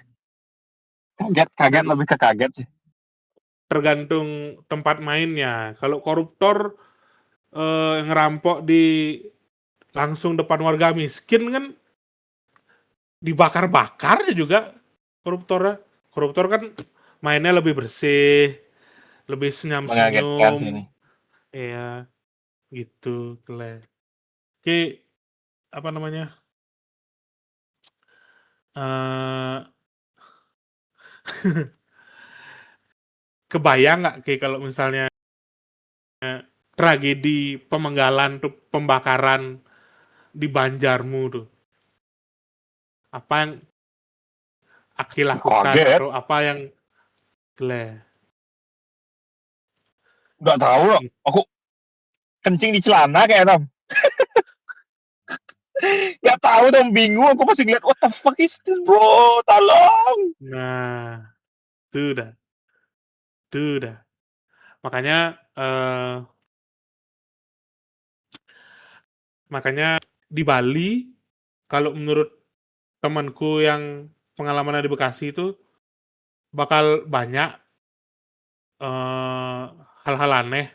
Speaker 2: Kaget, kaget,
Speaker 1: Dan
Speaker 2: lebih ke kaget sih.
Speaker 1: tergantung tempat mainnya. Kalau koruptor ngerampok di langsung depan warga miskin kan, dibakar-bakar juga koruptornya. Koruptor kan mainnya lebih bersih, lebih
Speaker 2: Mengagetkan sih
Speaker 1: senyum-senyum.
Speaker 2: ini.
Speaker 1: Iya, gitu, Oke, apa namanya? eh Kebayang nggak Ki kalau misalnya tragedi pemenggalan tuh, pembakaran di Banjarmu tuh. Apa yang Aki lakukan
Speaker 2: Kaget.
Speaker 1: atau apa yang
Speaker 2: Nggak tahu loh.
Speaker 1: gitu.
Speaker 2: Aku kencing di celana kayak Tom. Nggak tahu dong, bingung. Aku masih ngeliat, what the fuck is this bro? Tolong.
Speaker 1: Nah, itu dah. Makanya Eee, makanya di Bali, kalau menurut temanku yang pengalamannya di Bekasi itu, bakal banyak, eee, hal-hal aneh,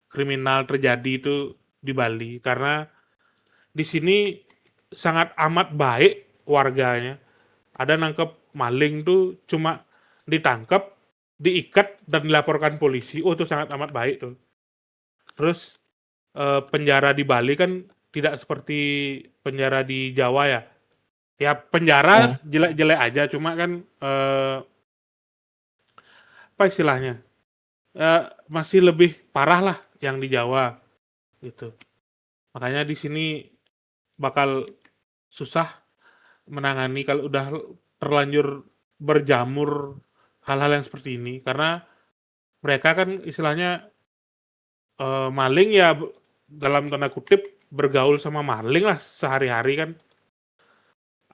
Speaker 1: kriminal terjadi itu di Bali. Karena di sini sangat amat baik warganya. Ada nangkep maling tuh cuma ditangkap, diikat, dan dilaporkan polisi. Oh, itu sangat amat baik tuh. Terus penjara di Bali kan tidak seperti penjara di Jawa ya. Ya
Speaker 2: Hmm.
Speaker 1: penjara jelek-jelek aja, cuma kan apa istilahnya? Masih lebih parah lah yang di Jawa gitu. Makanya di sini bakal susah menangani kalau udah terlanjur berjamur hal-hal yang seperti ini, karena mereka kan istilahnya maling ya, dalam tanda kutip bergaul sama maling lah sehari-hari kan,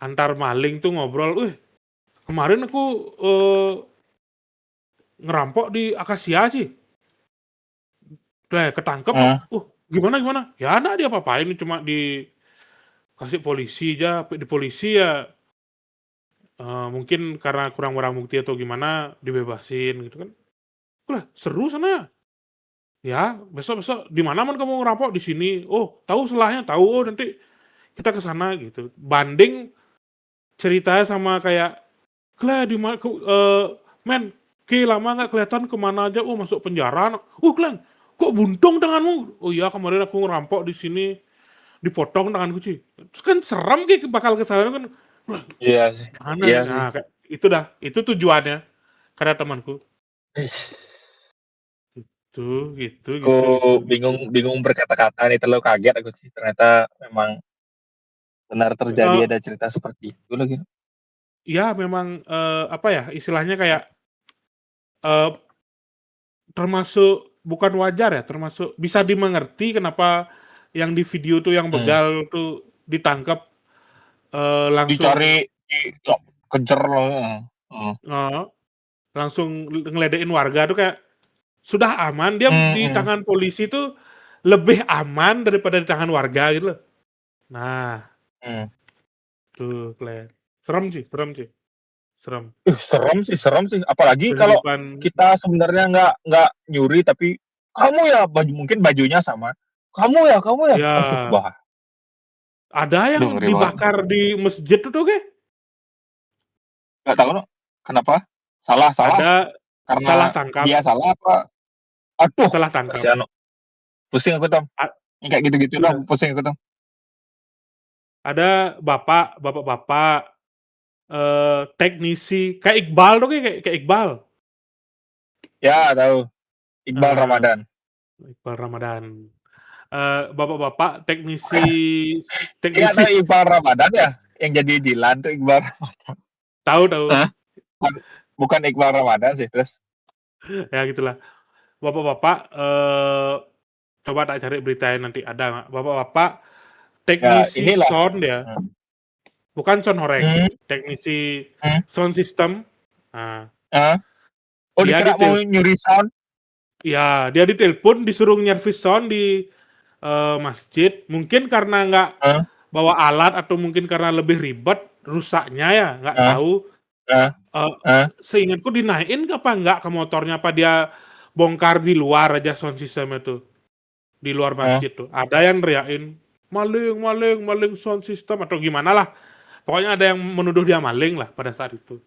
Speaker 1: antar maling tuh ngobrol, kemarin aku ngerampok di Akasia sih, ketangkep,
Speaker 2: Hmm.
Speaker 1: gimana gimana, ya ada dia apa-apain, cuma dikasih polisi aja, di polisi ya mungkin karena kurang barang bukti atau gimana dibebasin gitu kan. Lah seru sana. Ya, besok-besok di mana man kamu ngerampok? Di sini. Oh, tahu selahnya, tahu. Oh, nanti kita ke sana gitu. Banding ceritanya sama kayak, "Kle di mana men, Ki lama nggak kelihatan kemana aja? Oh, masuk penjara. Klen, kok buntung tanganmu? Oh iya, kemarin aku ngerampok di sini, dipotong tanganku sih." Terus kan serem Ki bakal ke sana kan. Lah,
Speaker 2: Iya sih.
Speaker 1: mana?
Speaker 2: Iya sih.
Speaker 1: Nah, kayak itu dah. Itu tujuannya. Kata temanku.
Speaker 2: Ish,
Speaker 1: Gitu, gitu,
Speaker 2: aku
Speaker 1: gitu, gitu, gitu.
Speaker 2: bingung bingung berkata-kata nih, terlalu kaget aku sih. Ternyata memang benar terjadi
Speaker 1: Eh,
Speaker 2: ada cerita seperti itu lagi.
Speaker 1: ya memang apa ya istilahnya kayak eh, termasuk bukan wajar ya, termasuk bisa dimengerti kenapa yang di video tuh yang
Speaker 2: Hmm.
Speaker 1: begal tuh ditangkap langsung
Speaker 2: Dicari, kejar loh. Hmm.
Speaker 1: eh, langsung ngeledekin warga tuh kayak sudah aman, dia
Speaker 2: Hmm.
Speaker 1: di
Speaker 2: Hmm.
Speaker 1: tangan polisi tuh lebih aman daripada di tangan warga gitu loh. Nah,
Speaker 2: Hmm.
Speaker 1: tuh serem sih, serem sih, serem.
Speaker 2: Serem sih. Apalagi kalau
Speaker 1: Kehidupan
Speaker 2: kita sebenarnya nggak nyuri, tapi kamu ya, baju mungkin bajunya sama. Kamu ya. Aduh,
Speaker 1: ya,
Speaker 2: bah.
Speaker 1: ada yang
Speaker 2: Aduh, ngeri banget.
Speaker 1: dibakar di masjid tuh kayak
Speaker 2: Nggak tahu no, kenapa? Salah, salah.
Speaker 1: ada salah
Speaker 2: Karena
Speaker 1: tangkap,
Speaker 2: dia salah apa? Aduh,
Speaker 1: salah tangkap.
Speaker 2: kasihan no. Pusing aku Tom.
Speaker 1: A-
Speaker 2: Yang kayak gitu-gitu
Speaker 1: Sudah.
Speaker 2: Tom, pusing aku Tom.
Speaker 1: Ada bapak-bapak teknisi kayak Iqbal tuh kayak Iqbal.
Speaker 2: Ya, tahu. Iqbal
Speaker 1: Eh,
Speaker 2: Ramadan.
Speaker 1: Iqbal Ramadan. Bapak-bapak teknisi
Speaker 2: Iya, tahu
Speaker 1: teknisi
Speaker 2: Iqbal Ramadan ya, yang jadi Dilan tuh Iqbal.
Speaker 1: tahu tahu
Speaker 2: Hah? Bukan, bukan Iqbal Ramadan sih, terus.
Speaker 1: ya gitulah. Bapak-bapak coba tak cari beritanya nanti ada nggak? Bapak-bapak
Speaker 2: Ya,
Speaker 1: teknisi
Speaker 2: inilah.
Speaker 1: sound ya,
Speaker 2: Hmm.
Speaker 1: bukan sound horeg,
Speaker 2: Hmm.
Speaker 1: teknisi
Speaker 2: Hmm.
Speaker 1: sound system. Nah,
Speaker 2: Hah? Oh,
Speaker 1: dia
Speaker 2: dikira mau
Speaker 1: detail
Speaker 2: nyuri sound.
Speaker 1: ya dia ditelepon disuruh nyervis sound di masjid, mungkin karena nggak
Speaker 2: Hah?
Speaker 1: bawa alat atau mungkin karena lebih ribet rusaknya ya nggak
Speaker 2: Hah?
Speaker 1: tahu.
Speaker 2: Hah?
Speaker 1: Eh,
Speaker 2: Hah?
Speaker 1: Seingatku dinaikin apa nggak ke motornya, apa dia bongkar di luar aja sound system itu, di luar
Speaker 2: Hah?
Speaker 1: masjid tuh ada yang teriakin maling maling maling sound system atau gimana lah, pokoknya ada yang menuduh dia maling lah pada saat itu.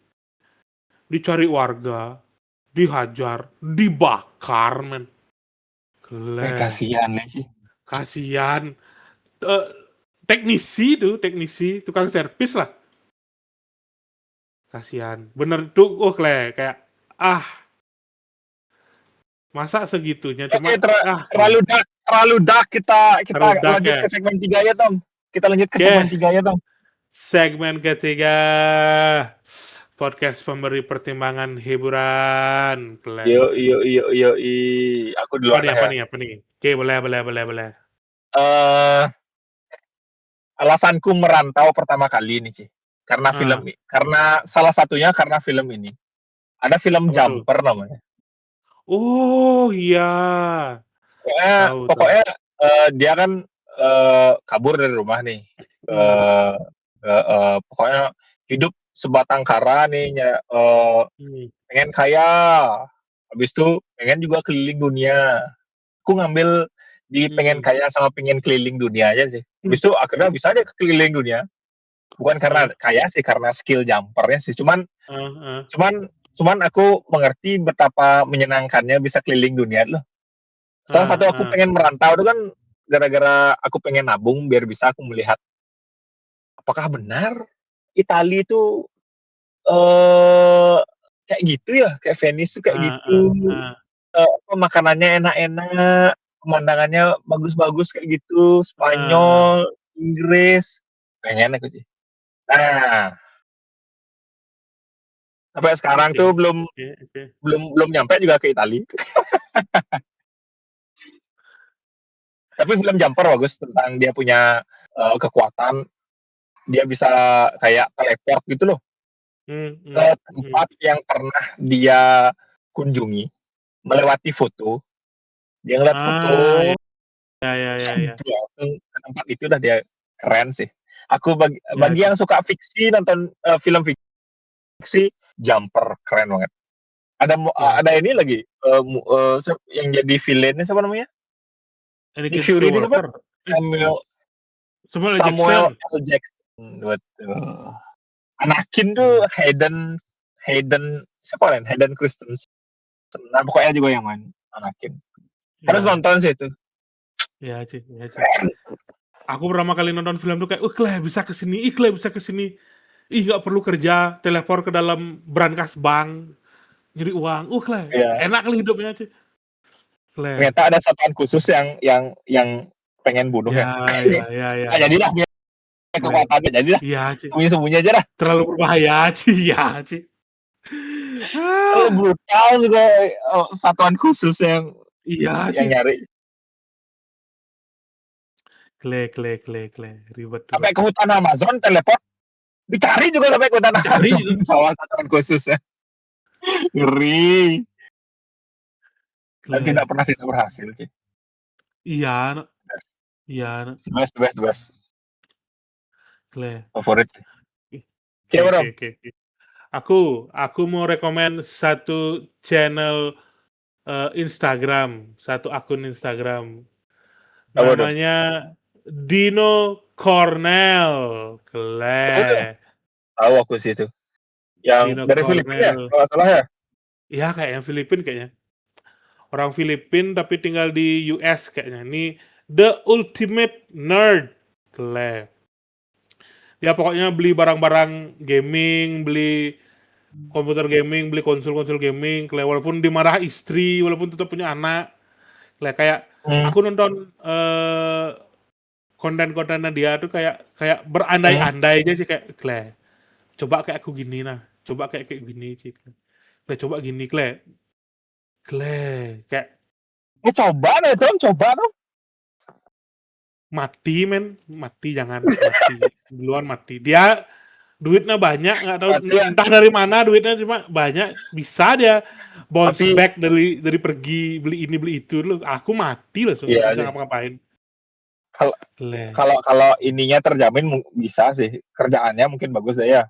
Speaker 1: Dicari warga, dihajar, dibakar men. Gile,
Speaker 2: Kasihan nih sih.
Speaker 1: kasihan. Eh, teknisi tukang servis lah, kasihan bener tuh. Kayak ah masa segitunya,
Speaker 2: Oke,
Speaker 1: cuma
Speaker 2: terlalu dark. Kita
Speaker 1: terlalu dark
Speaker 2: lanjut
Speaker 1: ya.
Speaker 2: ke segmen 3 ya, Tom. Kita lanjut ke
Speaker 1: Oke,
Speaker 2: segmen 3 ya, Tom.
Speaker 1: segmen ketiga podcast pemberi pertimbangan hiburan.
Speaker 2: Yo, yo, yo, yo, aku
Speaker 1: Apa
Speaker 2: duluan
Speaker 1: nih,
Speaker 2: dah
Speaker 1: apa
Speaker 2: ya.
Speaker 1: nih, apa nih? Oke, boleh, boleh, boleh, boleh.
Speaker 2: Eh, Alasanku merantau pertama kali ini sih.
Speaker 1: Ah,
Speaker 2: Karena salah satunya karena film ini. Ada film
Speaker 1: apa tuh?
Speaker 2: Jumper namanya.
Speaker 1: Oh, iya.
Speaker 2: Pokoknya
Speaker 1: Tahu tahu.
Speaker 2: pokoknya, dia kan, kabur dari rumah nih,
Speaker 1: Mmm,
Speaker 2: pokoknya hidup sebatang kara nih
Speaker 1: mmm,
Speaker 2: pengen kaya, habis itu pengen juga keliling dunia. Aku ngambil di pengen
Speaker 1: mmm,
Speaker 2: kaya sama pengen keliling dunia aja sih. Habis itu akhirnya bisa deh keliling dunia. Bukan karena
Speaker 1: heeh,
Speaker 2: kaya sih, karena skill jumper-nya sih. Cuman
Speaker 1: heeh heeh,
Speaker 2: cuman cuman aku mengerti betapa menyenangkannya bisa keliling dunia loh. Salah
Speaker 1: heeh
Speaker 2: satu aku
Speaker 1: heeh,
Speaker 2: pengen merantau itu kan gara-gara aku pengen nabung biar bisa aku melihat apakah benar Italia itu, eee, kayak gitu ya, kayak Venice tuh kayak
Speaker 1: heeh
Speaker 2: gitu,
Speaker 1: heeh heeh,
Speaker 2: apa makanannya enak-enak, pemandangannya bagus-bagus kayak gitu,
Speaker 1: heeh.
Speaker 2: Spanyol, Inggris, pengen aku sih. Nah, sampai sekarang
Speaker 1: Oke
Speaker 2: tuh belum
Speaker 1: oke oke.
Speaker 2: belum belum nyampe juga ke Italia. Tapi film Jumper bagus tentang dia punya, kekuatan, dia bisa kayak teleport gitu loh, ke
Speaker 1: Mhm.
Speaker 2: tempat yang pernah dia kunjungi, melewati foto, dia ngeliat
Speaker 1: Ah,
Speaker 2: foto,
Speaker 1: ya.
Speaker 2: langsung ke tempat itu udah dia keren sih. Aku bagi
Speaker 1: Ya
Speaker 2: bagi
Speaker 1: sih.
Speaker 2: yang suka fiksi nonton, film fiksi, Jumper keren banget.
Speaker 1: Ya
Speaker 2: Ada
Speaker 1: sih.
Speaker 2: ini lagi, yang jadi villain-nya siapa namanya? Nick
Speaker 1: Anakin
Speaker 2: Fury ini siapa?
Speaker 1: Skywalker.
Speaker 2: Samuel
Speaker 1: Samuel L.
Speaker 2: Samuel
Speaker 1: Jackson.
Speaker 2: L. Jackson, betul. Anakin tuh
Speaker 1: Iya
Speaker 2: Hayden Hayden siapa lain? Hayden Christensen. Nah, pokoknya juga yang main Anakin. Harus
Speaker 1: iya
Speaker 2: nonton sih itu.
Speaker 1: iya sih. Aku pertama kali nonton film tuh kayak, Clay bisa ke sini, Clay bisa ke sini. Ih, nggak perlu kerja, teleport ke dalam brankas bank, nyari uang. Clay,
Speaker 2: Iya.
Speaker 1: enak kali hidupnya sih. Clay.
Speaker 2: Ternyata ada satuan khusus yang pengen bunuh ya. Nggak
Speaker 1: Ya.
Speaker 2: jadilah dia
Speaker 1: Clay.
Speaker 2: kekuatannya, jadilah
Speaker 1: Iya sih.
Speaker 2: sembunyi-sembunyi aja dah.
Speaker 1: Terlalu berbahaya sih, ya sih.
Speaker 2: Terlalu
Speaker 1: Ah,
Speaker 2: brutal juga, satuan khusus yang
Speaker 1: iya
Speaker 2: yang
Speaker 1: sih.
Speaker 2: nyari.
Speaker 1: Clay. Ribet,
Speaker 2: Sampai
Speaker 1: ribet.
Speaker 2: ke hutan Amazon teleport, dicari juga sampai ke hutan
Speaker 1: Dicari
Speaker 2: Amazon
Speaker 1: itu.
Speaker 2: sama satuan khususnya. Ngeri. Dan tidak
Speaker 1: Clay.
Speaker 2: pernah tidak berhasil sih.
Speaker 1: Iya, no.
Speaker 2: Best.
Speaker 1: Iya, no.
Speaker 2: The best the best the best.
Speaker 1: Clay.
Speaker 2: Favorit sih.
Speaker 1: Oke,
Speaker 2: Oke,
Speaker 1: oke,
Speaker 2: Bro.
Speaker 1: oke, oke. Aku mau rekomen satu channel Instagram, satu akun Instagram.
Speaker 2: Apa tuh?
Speaker 1: Namanya Dino Cornell.
Speaker 2: Tahu tuh?
Speaker 1: Kle.
Speaker 2: Tahu aku sih itu. Yang
Speaker 1: Dino
Speaker 2: dari Filipina ya,
Speaker 1: Cornell.
Speaker 2: kalau nggak salah ya?
Speaker 1: Ya kayak yang Filipin kayaknya. Orang Filipin tapi tinggal di US kayaknya. Ini The Ultimate Nerd. Kle. Ya pokoknya beli barang-barang gaming, beli komputer gaming, beli konsol-konsol gaming, walaupun dimarah istri, walaupun tetap punya anak, kayak
Speaker 2: Hmm,
Speaker 1: aku nonton konten-kontennya dia tuh kayak kayak
Speaker 2: hmm.
Speaker 1: berandai-andai aja sih kayak coba kayak aku gini nah, coba kayak kayak gini sih, coba gini kayak
Speaker 2: Coba deh, Tom, coba dong.
Speaker 1: mati men, mati jangan mati duluan mati. Dia duitnya banyak nggak tahu
Speaker 2: Berarti ya,
Speaker 1: entah dari mana duitnya cuma banyak bisa dia bounce
Speaker 2: tapi
Speaker 1: back dari pergi beli ini beli itu dulu aku mati langsung nggak
Speaker 2: iya
Speaker 1: bisa
Speaker 2: sih.
Speaker 1: ngapa-ngapain
Speaker 2: Kalau
Speaker 1: le
Speaker 2: kalau kalau ininya terjamin bisa sih, kerjaannya mungkin bagus deh ya.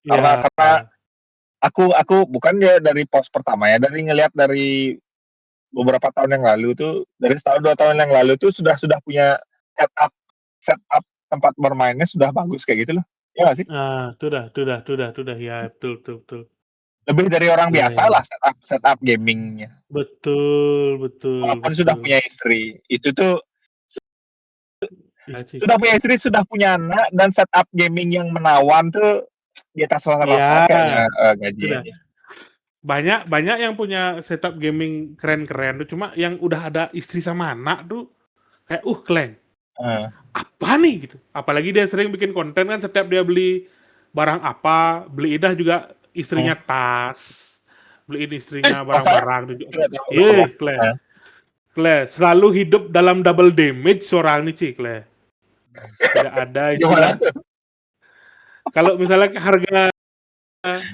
Speaker 1: ya
Speaker 2: Karena aku bukan dia dari pos pertama ya, dari ngelihat dari beberapa tahun yang lalu tuh, dari setahun 2 tahun yang lalu tuh sudah punya setup setup tempat bermainnya sudah bagus kayak gitu loh. Iya nggak sih?
Speaker 1: tuh dah ya betul betul betul
Speaker 2: Lebih dari orang biasa lah
Speaker 1: le
Speaker 2: setup setup gaming-nya.
Speaker 1: betul betul
Speaker 2: Walaupun sudah
Speaker 1: betul
Speaker 2: punya istri, itu tuh
Speaker 1: ya sih
Speaker 2: sudah punya istri, sudah punya anak, dan setup gaming yang menawan tuh di atas rata-rata
Speaker 1: ya
Speaker 2: kayaknya, gajinya
Speaker 1: sudah
Speaker 2: sih.
Speaker 1: banyak banyak yang punya setup gaming keren-keren tuh cuma yang udah ada istri sama anak tuh kayak keren
Speaker 2: Heeh,
Speaker 1: apa nih gitu. Apalagi dia sering bikin konten kan setiap dia beli barang apa, beli idah juga istrinya
Speaker 2: mhm.
Speaker 1: tas, beliin istrinya
Speaker 2: Masa ya?
Speaker 1: barang-barang tuh.
Speaker 2: Tidak tahu, belum pernah.
Speaker 1: Ye, Kle, selalu hidup dalam double damage seorang ini, Cik, Kle. Tidak ada
Speaker 2: Gimana
Speaker 1: istilah
Speaker 2: tuh?
Speaker 1: kalau misalnya harga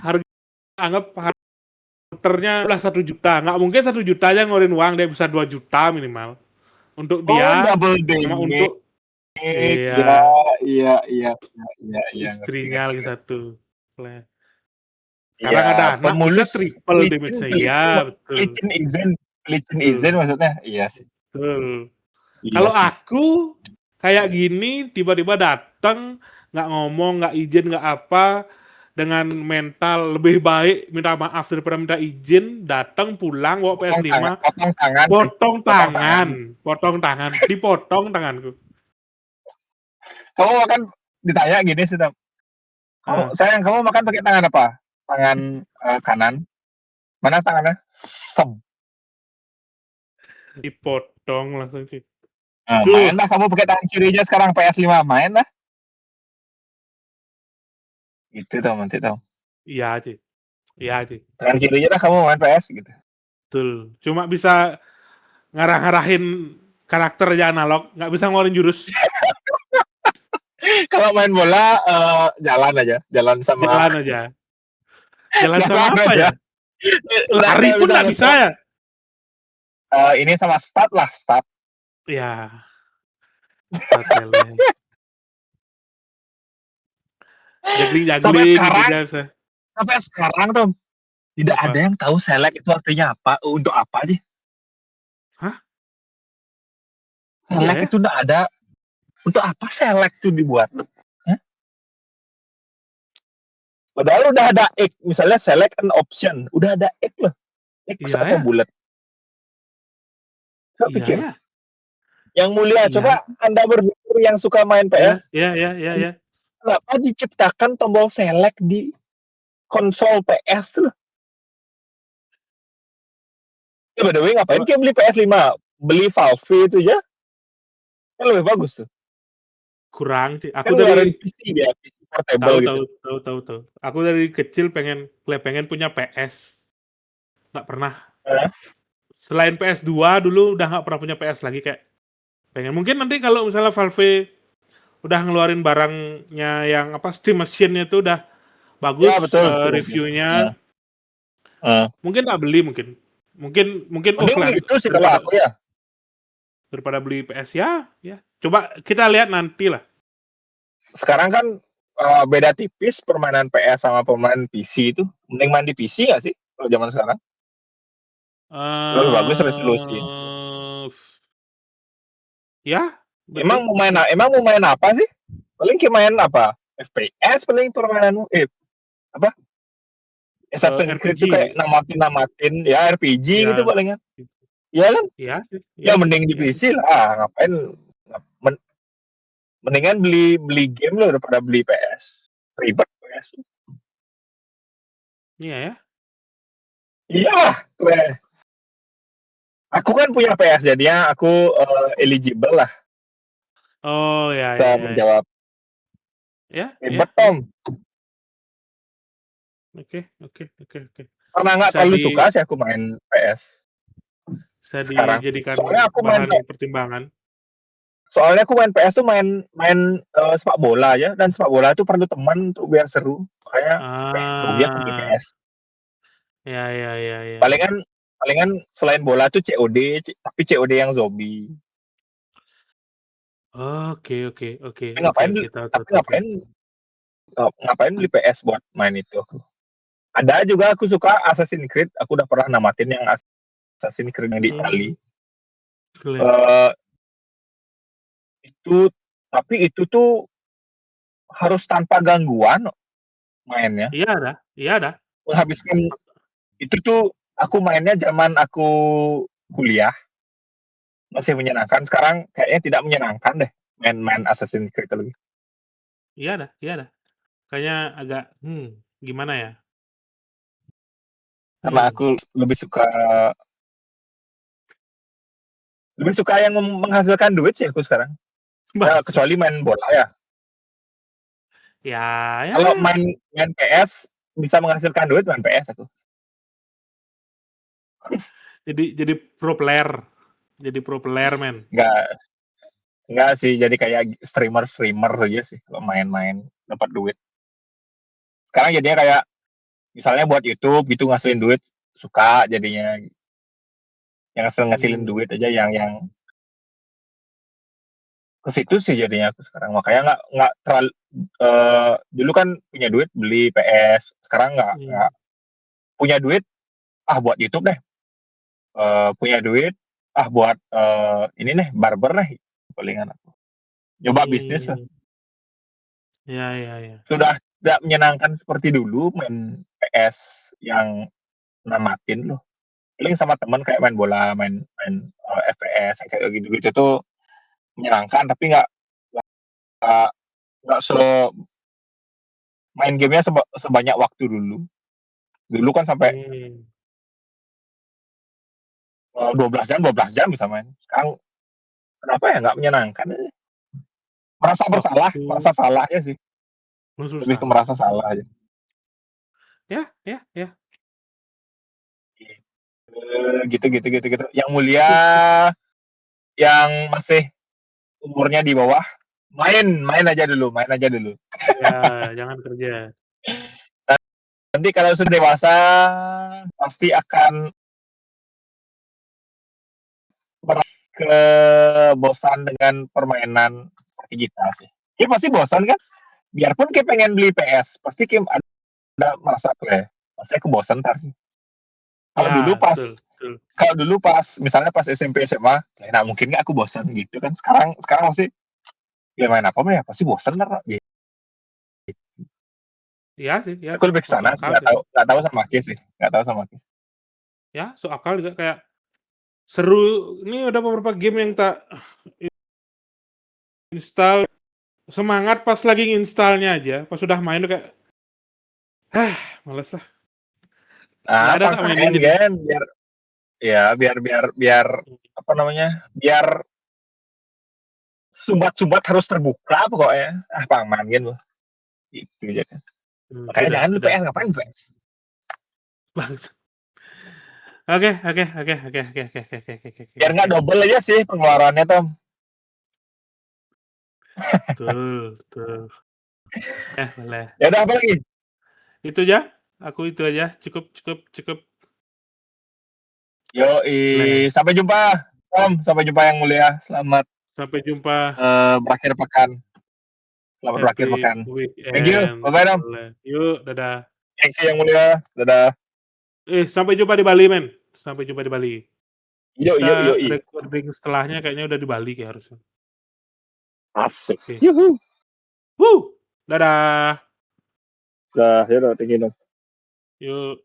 Speaker 1: harga anggap harga muternya udah 1 juta. Nggak mungkin 1 juta aja ngeluarin uang, dia bisa 2 juta minimal. Untuk
Speaker 2: Oh,
Speaker 1: dia,
Speaker 2: double
Speaker 1: sama
Speaker 2: damage.
Speaker 1: untuk
Speaker 2: Ya,
Speaker 1: iya,
Speaker 2: iya, iya, iya, iya, ngerti,
Speaker 1: istrinya
Speaker 2: ngerti,
Speaker 1: lagi
Speaker 2: ngerti.
Speaker 1: satu.
Speaker 2: Iya,
Speaker 1: Sekarang ada anak bisa
Speaker 2: pemulus
Speaker 1: triple
Speaker 2: pelicin,
Speaker 1: damage-nya. Iya,
Speaker 2: pelicin,
Speaker 1: betul.
Speaker 2: pelicin izin, pelicin izin
Speaker 1: Betul.
Speaker 2: maksudnya. Iya sih,
Speaker 1: Betul.
Speaker 2: iya
Speaker 1: Kalau
Speaker 2: sih.
Speaker 1: aku kayak gini tiba-tiba datang, nggak ngomong, nggak izin, nggak apa, dengan mental lebih baik minta maaf daripada minta izin, datang pulang bawa PS5,
Speaker 2: Potong tangan sih,
Speaker 1: potong
Speaker 2: potong tangan.
Speaker 1: tangan, potong tangan, dipotong tanganku.
Speaker 2: Kamu makan ditanya gini sih, Tam. Kamu,
Speaker 1: Nah,
Speaker 2: sayang, kamu makan pakai tangan apa? Tangan kanan. Mana tangannya? Sem.
Speaker 1: dipotong langsung sih.
Speaker 2: Nah, main
Speaker 1: Duh,
Speaker 2: lah kamu pakai tangan kirinya sekarang PS5, main lah. Itu tuh nanti tuh.
Speaker 1: iya sih, iya sih,
Speaker 2: Tangan kirinya lah kamu main PS gitu.
Speaker 1: betul. Cuma bisa ngarah-ngarahin karakter aja analog, nggak bisa ngeluarin jurus.
Speaker 2: Kalau main bola jalan aja, jalan sama
Speaker 1: Jalan aja. Jalan sama
Speaker 2: jalan
Speaker 1: apa
Speaker 2: aja.
Speaker 1: ya? Lari
Speaker 2: Nggak
Speaker 1: pun
Speaker 2: bisa
Speaker 1: nggak bisa
Speaker 2: nge-shot.
Speaker 1: ya?
Speaker 2: Ini sama stat lah, stat.
Speaker 1: Ya, Stacelnya.
Speaker 2: Sampai
Speaker 1: Jagling-jagling gitu
Speaker 2: sekarang,
Speaker 1: aja bisa.
Speaker 2: sampai sekarang tuh tidak ada
Speaker 1: Apa?
Speaker 2: yang tahu select itu artinya apa, untuk apa sih?
Speaker 1: Hah? Iya
Speaker 2: Select
Speaker 1: ya?
Speaker 2: itu tidak ada, untuk apa select itu dibuat? Hah? Padahal udah ada X, misalnya select an option, udah ada X loh, X
Speaker 1: Iya
Speaker 2: atau
Speaker 1: ya?
Speaker 2: bullet. Coba
Speaker 1: Iya
Speaker 2: pikir,
Speaker 1: ya?
Speaker 2: yang mulia,
Speaker 1: Iya.
Speaker 2: coba Anda berpikir yang suka main
Speaker 1: Iya,
Speaker 2: PS,
Speaker 1: iya, iya, iya, iya.
Speaker 2: kenapa diciptakan tombol select di konsol PS tuh? Ya, by the way, ngapain
Speaker 1: Coba
Speaker 2: kayak beli PS5? Beli Valve itu ya, kan lebih bagus tuh.
Speaker 1: kurang sih. Aku
Speaker 2: Kan
Speaker 1: dari
Speaker 2: ngeluarin PC dia, PC portable
Speaker 1: tahu
Speaker 2: gitu.
Speaker 1: tahu tahu tahu tahu. Aku dari kecil pengen punya PS. Nggak pernah.
Speaker 2: Hah?
Speaker 1: Selain PS2 dulu udah nggak pernah punya PS lagi kayak pengen. Mungkin nanti kalau misalnya Valve udah ngeluarin barangnya yang apa Steam Machine-nya itu udah
Speaker 2: Ya
Speaker 1: bagus
Speaker 2: betul, setuju.
Speaker 1: reviewnya,
Speaker 2: Uh,
Speaker 1: mungkin tak beli mungkin. Mungkin mungkin oh
Speaker 2: Mending
Speaker 1: lah
Speaker 2: gitu sih kalau
Speaker 1: daripada
Speaker 2: aku ya.
Speaker 1: beli PS ya, ya. Coba kita lihat nanti lah.
Speaker 2: Sekarang kan beda tipis permainan PS sama permainan PC itu. Mending main di PC nggak sih kalau zaman sekarang? Lebih bagus resolusi.
Speaker 1: Eh ya, betul, betul.
Speaker 2: Emang mau main apa sih? Paling kayak main apa? FPS paling permainanmu. Apa? Assassin's Creed tuh kayak
Speaker 1: RPG.
Speaker 2: namatin ya, RPG gitu
Speaker 1: Ya,
Speaker 2: palingan. Iya kan?
Speaker 1: ya sih, ya
Speaker 2: Ya
Speaker 1: sih,
Speaker 2: mending di
Speaker 1: ya sih.
Speaker 2: PC lah. Ngapain? Mendingan beli beli game loh daripada beli PS. Ribet PS.
Speaker 1: Iya ya.
Speaker 2: Iya lah. Aku kan punya PS, jadinya aku eligible lah
Speaker 1: Oh ya ya
Speaker 2: bisa
Speaker 1: ya ya.
Speaker 2: menjawab.
Speaker 1: Ya, ya,
Speaker 2: Ribet
Speaker 1: ya.
Speaker 2: Tom.
Speaker 1: Oke, oke, oke, oke.
Speaker 2: Karena nggak
Speaker 1: Bisa
Speaker 2: terlalu suka sih aku main PS
Speaker 1: bisa
Speaker 2: sekarang.
Speaker 1: dijadikan
Speaker 2: Soalnya aku main
Speaker 1: bahan pertimbangan.
Speaker 2: soalnya aku main PS tuh main main sepak bola ya, dan sepak bola itu perlu teman untuk biar seru. Makanya rugi aku beli
Speaker 1: Ah,
Speaker 2: PS.
Speaker 1: ya ya ya ya ya.
Speaker 2: Palingan palingan selain bola tuh COD, tapi COD yang zombie.
Speaker 1: Oke, oke, oke,
Speaker 2: Tapi
Speaker 1: oke,
Speaker 2: ngapain
Speaker 1: oke. Tahu, tahu,
Speaker 2: tapi
Speaker 1: tahu, tahu.
Speaker 2: ngapain beli PS buat main itu? Ada juga aku suka Assassin's Creed. Aku udah pernah namatin yang Assassin's Creed yang di Itali.
Speaker 1: Keren.
Speaker 2: Eh itu tapi itu tuh harus tanpa gangguan mainnya.
Speaker 1: Iya ada, iya ada.
Speaker 2: Menghabiskan itu tuh aku mainnya zaman aku kuliah masih menyenangkan. Sekarang kayaknya tidak menyenangkan deh main-main Assassin's Creed lagi.
Speaker 1: Iya ada, iya ada. Kayaknya agak gimana ya?
Speaker 2: Karena
Speaker 1: Hmm.
Speaker 2: aku lebih suka yang menghasilkan duit sih aku sekarang. Ya
Speaker 1: Bangsat.
Speaker 2: kecuali main bola ya.
Speaker 1: Ya, ya,
Speaker 2: Kalau
Speaker 1: ya.
Speaker 2: main PS bisa menghasilkan duit, main PS aku.
Speaker 1: Jadi pro player. Jadi pro player, men.
Speaker 2: Nggak nggak sih, jadi kayak streamer aja sih kalau main-main dapat duit. Sekarang jadinya kayak misalnya buat YouTube gitu ngasilin duit suka jadinya. Yang ngasilin
Speaker 1: Hmm.
Speaker 2: duit aja yang ke situ sih jadinya aku sekarang. Makanya nggak terlalu dulu kan punya duit beli PS, sekarang nggak
Speaker 1: Hmm.
Speaker 2: punya duit buat YouTube deh. Punya duit buat ini nih barber nih palingan aku. Nyoba bisnis lah.
Speaker 1: Hmm. Ya, ya, ya.
Speaker 2: Sudah tidak menyenangkan seperti dulu main PS yang namatin loh. Paling sama teman kayak main bola, main main FPS kayak gitu-gitu tuh menyenangkan tapi nggak nggak main gamenya sebanyak waktu dulu. Dulu kan sampai
Speaker 1: Hmm.
Speaker 2: 12 jam bisa main. Sekarang kenapa ya nggak menyenangkan? Merasa bersalah,
Speaker 1: Waktu
Speaker 2: merasa salah aja sih. Lebih ke
Speaker 1: salah.
Speaker 2: merasa salah aja.
Speaker 1: Ya, ya, ya.
Speaker 2: Gitu gitu gitu gitu. Yang mulia, yang masih umurnya di bawah, main aja dulu, main aja dulu.
Speaker 1: Ya, jangan kerja.
Speaker 2: Nanti kalau sudah dewasa pasti akan ke bosan dengan permainan seperti kita sih. Kita pasti bosan kan? Biarpun kita pengen beli PS, pasti kita ada merasa pasti aku bosan ntar sih. Kalau dulu
Speaker 1: Ya,
Speaker 2: pas
Speaker 1: betul, betul.
Speaker 2: kalau dulu pas misalnya pas SMP SMA, nah mungkin nggak aku bosan gitu kan. Sekarang pasti ya main apa mah ya pasti bosan lah. Gitu.
Speaker 1: Iya
Speaker 2: Aku
Speaker 1: sih,
Speaker 2: lebih ke
Speaker 1: masuk
Speaker 2: sana sih,
Speaker 1: akal sih.
Speaker 2: nggak tahu sama Ki sih, nggak tahu sama Ki.
Speaker 1: Ya, masuk akal juga kayak seru. Ini udah beberapa game yang tak install, semangat pas lagi nginstalnya aja, pas sudah main tuh kayak, males lah. Nggak ada tak mainin
Speaker 2: Pengen
Speaker 1: jadi.
Speaker 2: kan biar ya biar apa namanya? Biar sumbat-sumbat harus terbuka pokoknya. Paman gitu. Gitu aja kan. Makanya
Speaker 1: Sudah,
Speaker 2: jangan lu
Speaker 1: sudah.
Speaker 2: PS, ngapain PS?
Speaker 1: Bangsa. Oke.
Speaker 2: Biar nggak double aja sih pengeluarannya Tom.
Speaker 1: Betul, betul. Boleh.
Speaker 2: Ya udah apa lagi?
Speaker 1: Itu aja. Aku itu aja. Cukup, cukup, cukup.
Speaker 2: Yo,
Speaker 1: Boleh.
Speaker 2: sampai jumpa Tom, sampai jumpa yang mulia. Selamat
Speaker 1: Sampai jumpa.
Speaker 2: berakhir pekan. Selamat berakhir
Speaker 1: Happy
Speaker 2: pekan. Thank you.
Speaker 1: weekend.
Speaker 2: Bye bye Tom.
Speaker 1: Boleh. Yuk, dadah.
Speaker 2: Thank you yang mulia. Dadah.
Speaker 1: Sampai jumpa di Bali, men. Sampai jumpa di Bali.
Speaker 2: Yo yo yo
Speaker 1: Kita
Speaker 2: i.
Speaker 1: recording setelahnya kayaknya udah di Bali kayak harusnya.
Speaker 2: Asik.
Speaker 1: Oke.
Speaker 2: Yuhu.
Speaker 1: Dadah.
Speaker 2: Dah, ya udah, thank you Tom.
Speaker 1: Yuk.